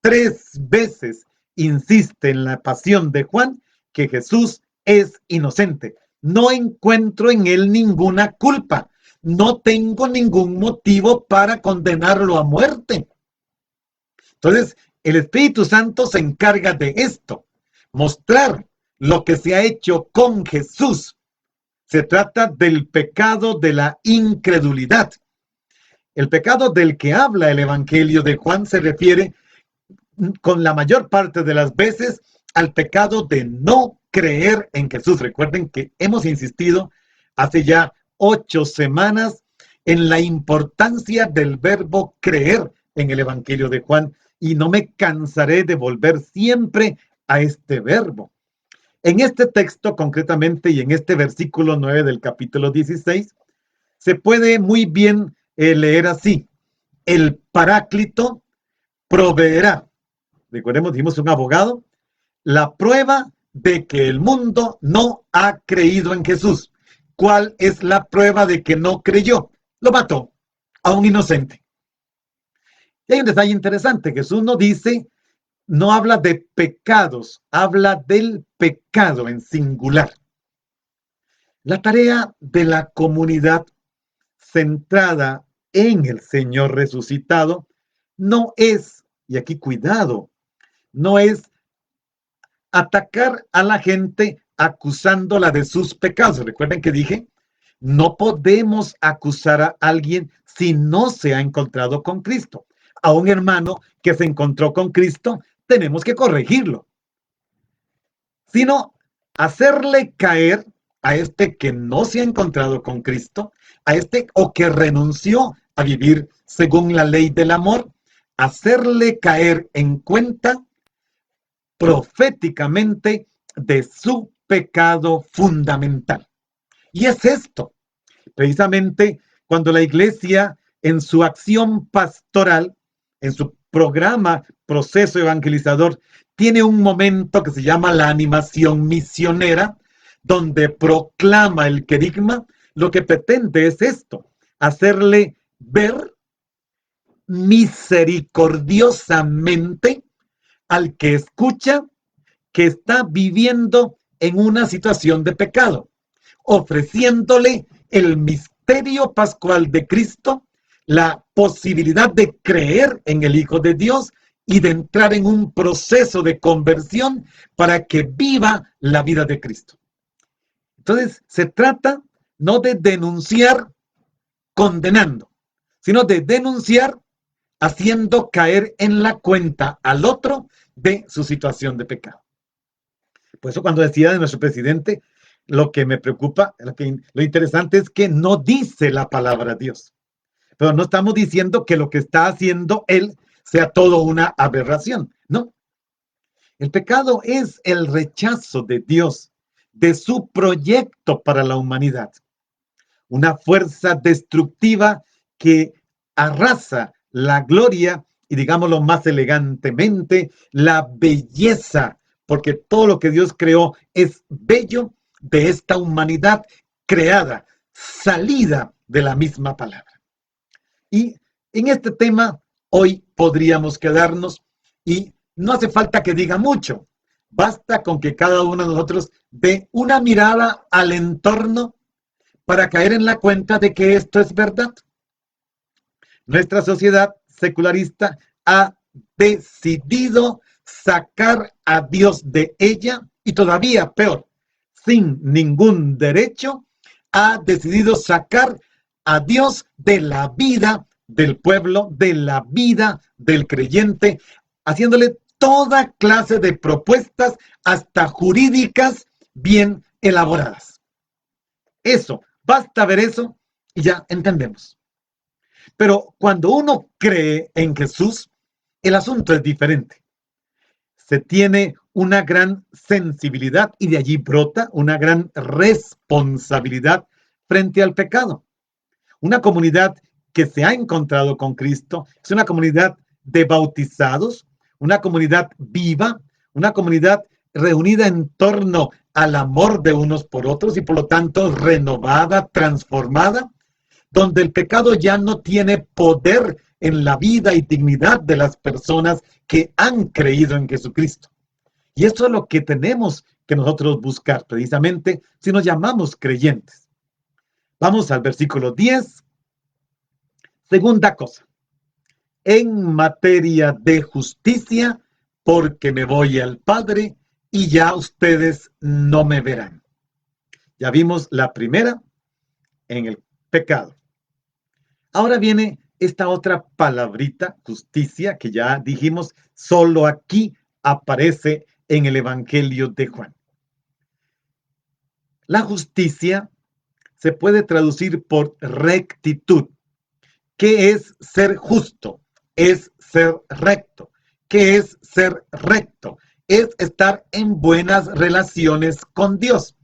3 veces insiste en la pasión de Juan que Jesús es inocente. No encuentro en él ninguna culpa. No tengo ningún motivo para condenarlo a muerte. Entonces, el Espíritu Santo se encarga de esto, mostrar lo que se ha hecho con Jesús. Se trata del pecado de la incredulidad. El pecado del que habla el Evangelio de Juan se refiere con la mayor parte de las veces al pecado de no creer en Jesús. Recuerden que hemos insistido hace ya 8 semanas en la importancia del verbo creer en el Evangelio de Juan y no me cansaré de volver siempre a este verbo. En este texto concretamente y en este versículo 9 del capítulo 16 se puede muy bien leer así: el Paráclito proveerá, recordemos, dijimos un abogado, la prueba de que el mundo no ha creído en Jesús. ¿Cuál es la prueba de que no creyó? Lo mató a un inocente. Y hay un detalle interesante. Jesús no dice, no habla de pecados, habla del pecado en singular. La tarea de la comunidad centrada en el Señor resucitado no es, y aquí cuidado, no es atacar a la gente acusándola de sus pecados. Recuerden que dije, no podemos acusar a alguien si no se ha encontrado con Cristo. A un hermano que se encontró con Cristo, tenemos que corregirlo. Sino hacerle caer a este que no se ha encontrado con Cristo, a este o que renunció a vivir según la ley del amor, hacerle caer en cuenta proféticamente de su pecado fundamental. Y es esto, precisamente cuando la iglesia en su acción pastoral, en su programa proceso evangelizador, tiene un momento que se llama la animación misionera, donde proclama el querigma, lo que pretende es esto, hacerle ver misericordiosamente al que escucha que está viviendo en una situación de pecado, ofreciéndole el misterio pascual de Cristo, la posibilidad de creer en el Hijo de Dios y de entrar en un proceso de conversión para que viva la vida de Cristo. Entonces, se trata no de denunciar condenando, sino de denunciar haciendo caer en la cuenta al otro de su situación de pecado. Por eso cuando decía de nuestro presidente, lo que me preocupa, lo interesante es que no dice la palabra Dios. Pero no estamos diciendo que lo que está haciendo él sea todo una aberración, no. El pecado es el rechazo de Dios, de su proyecto para la humanidad. una fuerza destructiva que arrasa la gloria y, digámoslo más elegantemente, la belleza, porque todo lo que Dios creó es bello de esta humanidad creada, salida de la misma palabra. Y en este tema hoy podríamos quedarnos y no hace falta que diga mucho. Basta con que cada uno de nosotros dé una mirada al entorno para caer en la cuenta de que esto es verdad. Nuestra sociedad secularista ha decidido sacar a Dios de ella y todavía peor, sin ningún derecho, ha decidido sacar a Dios de la vida del pueblo, de la vida del creyente, haciéndole toda clase de propuestas, hasta jurídicas, bien elaboradas. Eso, basta ver eso y ya entendemos. Pero cuando uno cree en Jesús, el asunto es diferente. Se tiene una gran sensibilidad y de allí brota una gran responsabilidad frente al pecado. Una comunidad que se ha encontrado con Cristo es una comunidad de bautizados, una comunidad viva, una comunidad reunida en torno al amor de unos por otros y por lo tanto renovada, transformada, donde el pecado ya no tiene poder en la vida y dignidad de las personas que han creído en Jesucristo. Y esto es lo que tenemos que nosotros buscar, precisamente, si nos llamamos creyentes. Vamos al versículo 10. Segunda cosa. En materia de justicia, porque me voy al Padre y ya ustedes no me verán. Ya vimos la primera en el pecado. Ahora viene esta otra palabrita, justicia, que ya dijimos, solo aquí aparece en el Evangelio de Juan. La justicia se puede traducir por rectitud. ¿Qué es ser justo? Es ser recto. ¿Qué es ser recto? Es estar en buenas relaciones con Dios.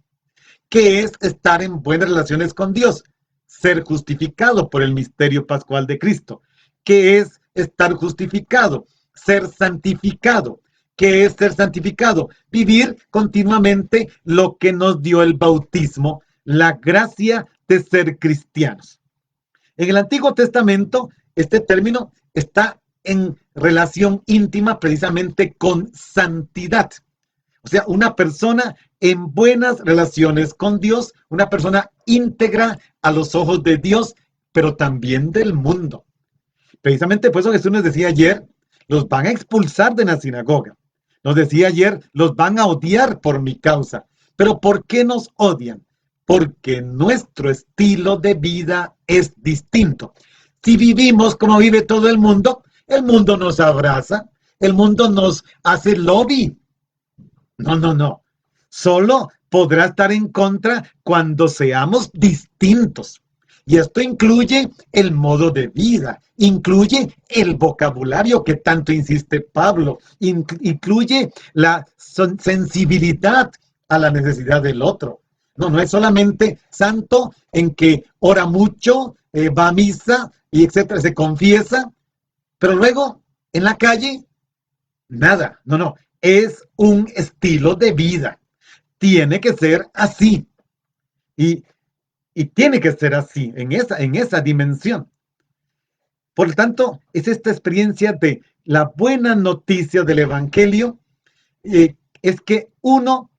¿Qué es estar en buenas relaciones con Dios? Ser justificado por el misterio pascual de Cristo. ¿Qué es estar justificado? Ser santificado. ¿Qué es ser santificado? Vivir continuamente lo que nos dio el bautismo, la gracia de ser cristianos. En el Antiguo Testamento, este término está en relación íntima precisamente con santidad. O sea, una persona en buenas relaciones con Dios, una persona íntegra a los ojos de Dios, pero también del mundo. Precisamente por eso Jesús nos decía ayer, los van a expulsar de la sinagoga. Nos decía ayer, los van a odiar por mi causa. ¿Pero por qué nos odian? Porque nuestro estilo de vida es distinto. Si vivimos como vive todo el mundo nos abraza, el mundo nos hace lobby. No. Solo podrá estar en contra cuando seamos distintos. Y esto incluye el modo de vida, incluye el vocabulario que tanto insiste Pablo, incluye la sensibilidad a la necesidad del otro. No es solamente santo en que ora mucho, va a misa y etcétera, se confiesa, pero luego en la calle, nada. No. Es un estilo de vida. Tiene que ser así. Y tiene que ser así, en esa dimensión. Por lo tanto, es esta experiencia de la buena noticia del Evangelio, es que uno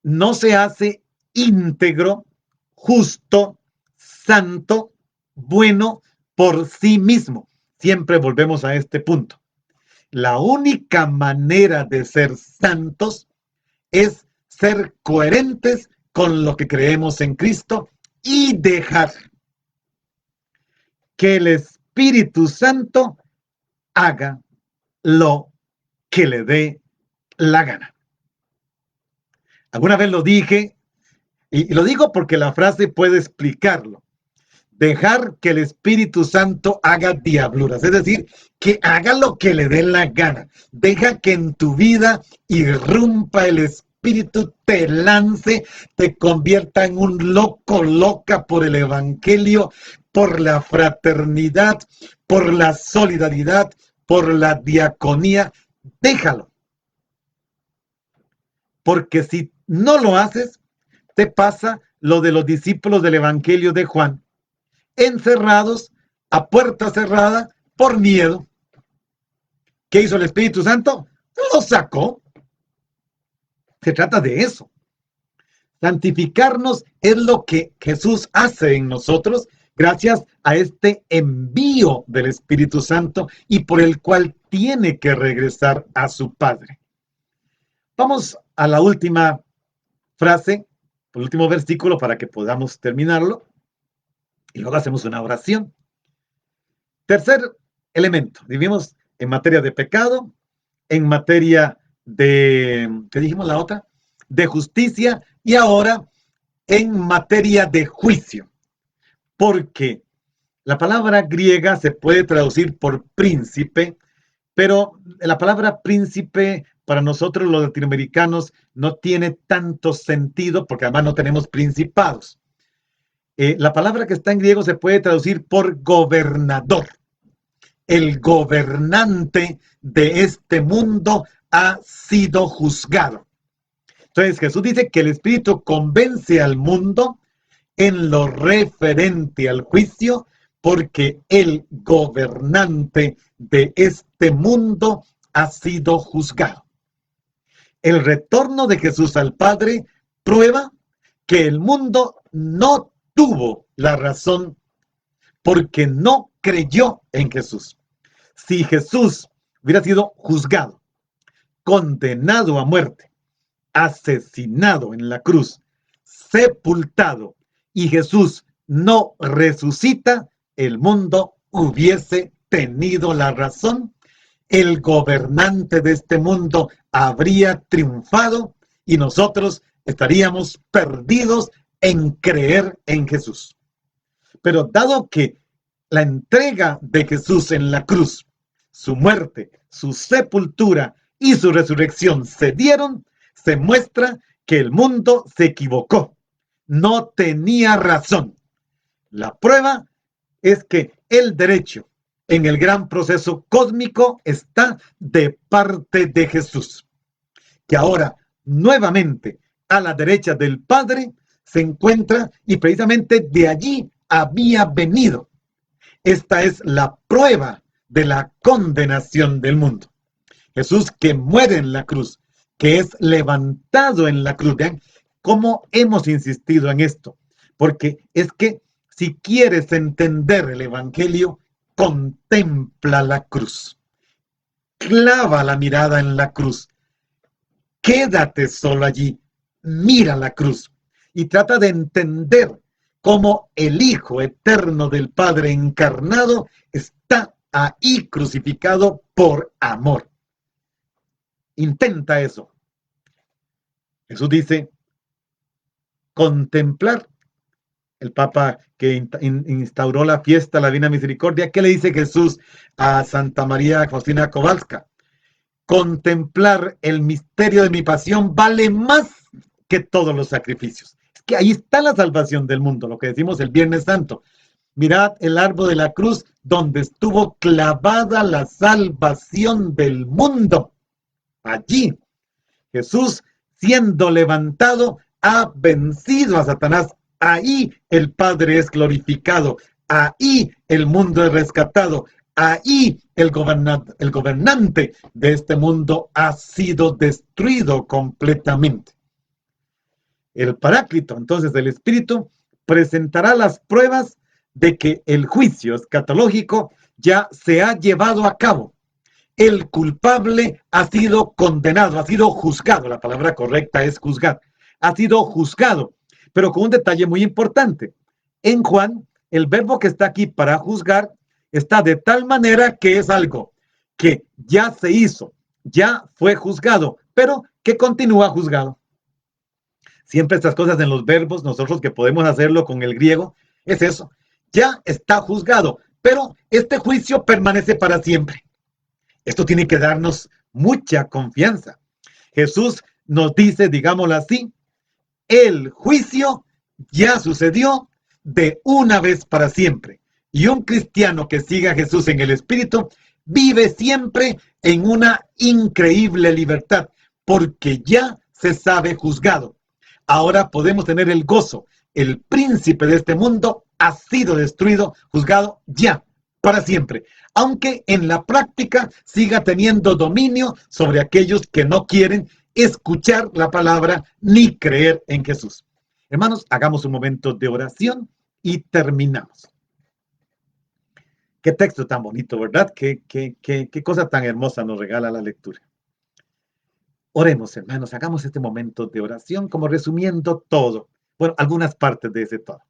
no se hace íntegro, justo, santo, bueno por sí mismo. Siempre volvemos a este punto. La única manera de ser santos es ser coherentes con lo que creemos en Cristo y dejar que el Espíritu Santo haga lo que le dé la gana. Alguna vez lo dije, y lo digo porque la frase puede explicarlo. Dejar que el Espíritu Santo haga diabluras, es decir, que haga lo que le dé la gana. Deja que en tu vida irrumpa el Espíritu Espíritu te lance, te convierta en un loco, loca por el Evangelio, por la fraternidad, por la solidaridad, por la diaconía. Déjalo. Porque si no lo haces, te pasa lo de los discípulos del Evangelio de Juan, encerrados a puerta cerrada por miedo. ¿Qué hizo el Espíritu Santo? Lo sacó. Se trata de eso. Santificarnos es lo que Jesús hace en nosotros gracias a este envío del Espíritu Santo y por el cual tiene que regresar a su Padre. Vamos a la última frase, el último versículo para que podamos terminarlo y luego hacemos una oración. Tercer elemento, vivimos en materia de pecado, en materia de, ¿qué dijimos la otra? De justicia y ahora en materia de juicio. Porque la palabra griega se puede traducir por príncipe, pero la palabra príncipe para nosotros los latinoamericanos no tiene tanto sentido porque además no tenemos principados. La palabra que está en griego se puede traducir por gobernador. El gobernante de este mundo ha sido juzgado. Entonces Jesús dice que el Espíritu convence al mundo en lo referente al juicio, porque el gobernante de este mundo ha sido juzgado. El retorno de Jesús al Padre prueba que el mundo no tuvo la razón porque no creyó en Jesús. Si Jesús hubiera sido juzgado, condenado a muerte, asesinado en la cruz, sepultado, y Jesús no resucita, el mundo hubiese tenido la razón, el gobernante de este mundo habría triunfado y nosotros estaríamos perdidos en creer en Jesús. Pero dado que la entrega de Jesús en la cruz, su muerte, su sepultura y su resurrección se dieron, se muestra que el mundo se equivocó, no tenía razón. La prueba es que el derecho en el gran proceso cósmico está de parte de Jesús, que ahora nuevamente a la derecha del Padre se encuentra y precisamente de allí había venido. Esta es la prueba de la condenación del mundo. Jesús que muere en la cruz, que es levantado en la cruz. Vean cómo hemos insistido en esto, porque es que si quieres entender el Evangelio, contempla la cruz. Clava la mirada en la cruz. Quédate solo allí. Mira la cruz y trata de entender cómo el Hijo eterno del Padre encarnado está ahí crucificado por amor. Intenta eso. Jesús dice, contemplar. El Papa que instauró la fiesta, la Divina Misericordia, ¿qué le dice Jesús a Santa María Faustina Kowalska? Contemplar el misterio de mi pasión vale más que todos los sacrificios. Es que ahí está la salvación del mundo, lo que decimos el Viernes Santo. Mirad el árbol de la cruz donde estuvo clavada la salvación del mundo. Allí, Jesús, siendo levantado, ha vencido a Satanás. Ahí el Padre es glorificado. Ahí el mundo es rescatado. Ahí el gobernante de este mundo ha sido destruido completamente. El Paráclito, entonces el Espíritu, presentará las pruebas de que el juicio escatológico ya se ha llevado a cabo. El culpable ha sido condenado, ha sido juzgado. La palabra correcta es juzgar. Ha sido juzgado, pero con un detalle muy importante. En Juan, el verbo que está aquí para juzgar está de tal manera que es algo que ya se hizo, ya fue juzgado, pero que continúa juzgado. Siempre estas cosas en los verbos, nosotros que podemos hacerlo con el griego, es eso. Ya está juzgado, pero este juicio permanece para siempre. Esto tiene que darnos mucha confianza. Jesús nos dice, digámoslo así, el juicio ya sucedió de una vez para siempre. Y un cristiano que siga a Jesús en el Espíritu vive siempre en una increíble libertad, porque ya se sabe juzgado. Ahora podemos tener el gozo. El príncipe de este mundo ha sido destruido, juzgado ya, para siempre. Aunque en la práctica siga teniendo dominio sobre aquellos que no quieren escuchar la palabra ni creer en Jesús. Hermanos, hagamos un momento de oración y terminamos. Qué texto tan bonito, ¿verdad? Qué cosa tan hermosa nos regala la lectura. Oremos, hermanos, hagamos este momento de oración como resumiendo todo. Bueno, algunas partes de ese todo.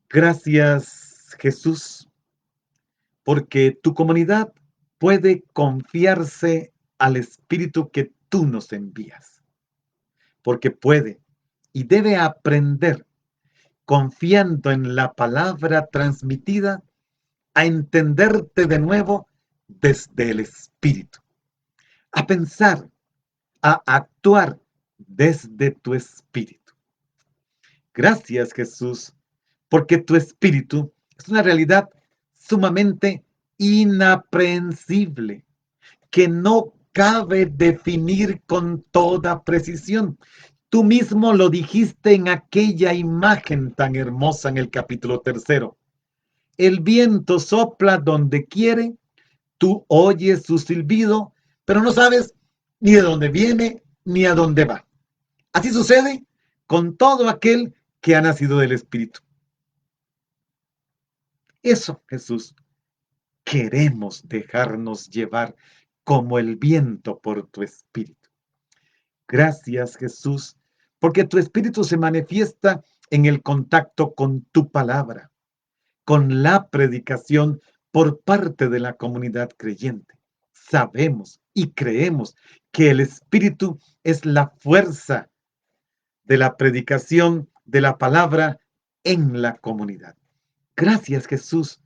Gracias, Jesús, porque tu comunidad puede confiarse al Espíritu que tú nos envías. Porque puede y debe aprender, confiando en la palabra transmitida, a entenderte de nuevo desde el Espíritu, a pensar, a actuar desde tu Espíritu. Gracias, Jesús, porque tu Espíritu es una realidad sumamente inaprehensible, que no cabe definir con toda precisión. Tú mismo lo dijiste en aquella imagen tan hermosa en el capítulo 3. El viento sopla donde quiere, tú oyes su silbido, pero no sabes ni de dónde viene ni a dónde va. Así sucede con todo aquel que ha nacido del Espíritu. Eso, Jesús, queremos dejarnos llevar como el viento por tu Espíritu. Gracias, Jesús, porque tu Espíritu se manifiesta en el contacto con tu palabra, con la predicación por parte de la comunidad creyente. Sabemos y creemos que el Espíritu es la fuerza de la predicación de la palabra en la comunidad. Gracias, Jesús,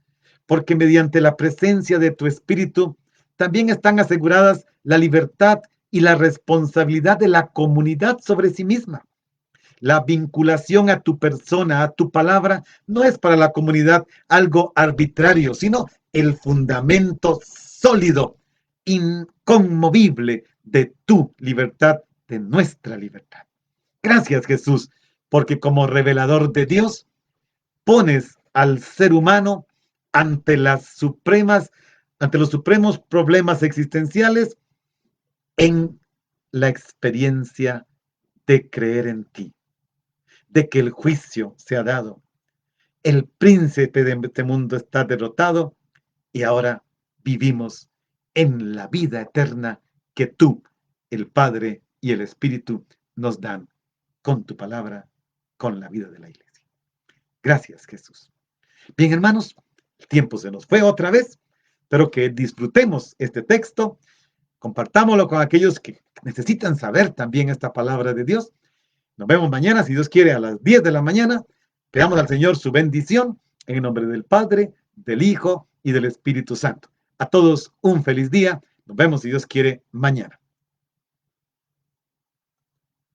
porque mediante la presencia de tu Espíritu también están aseguradas la libertad y la responsabilidad de la comunidad sobre sí misma. La vinculación a tu persona, a tu palabra, no es para la comunidad algo arbitrario, sino el fundamento sólido, inconmovible de tu libertad, de nuestra libertad. Gracias, Jesús, porque como revelador de Dios, pones al ser humano ante ante los supremos problemas existenciales en la experiencia de creer en ti, de que el juicio se ha dado, el príncipe de este mundo está derrotado y ahora vivimos en la vida eterna que tú, el Padre y el Espíritu, nos dan con tu palabra, con la vida de la iglesia. Gracias, Jesús. Bien, hermanos, el tiempo se nos fue otra vez. Espero que disfrutemos este texto, compartámoslo con aquellos que necesitan saber también esta palabra de Dios. Nos vemos mañana, si Dios quiere, a las 10 de la mañana. Pedamos al Señor su bendición en el nombre del Padre, del Hijo y del Espíritu Santo. A todos un feliz día. Nos vemos, si Dios quiere, mañana.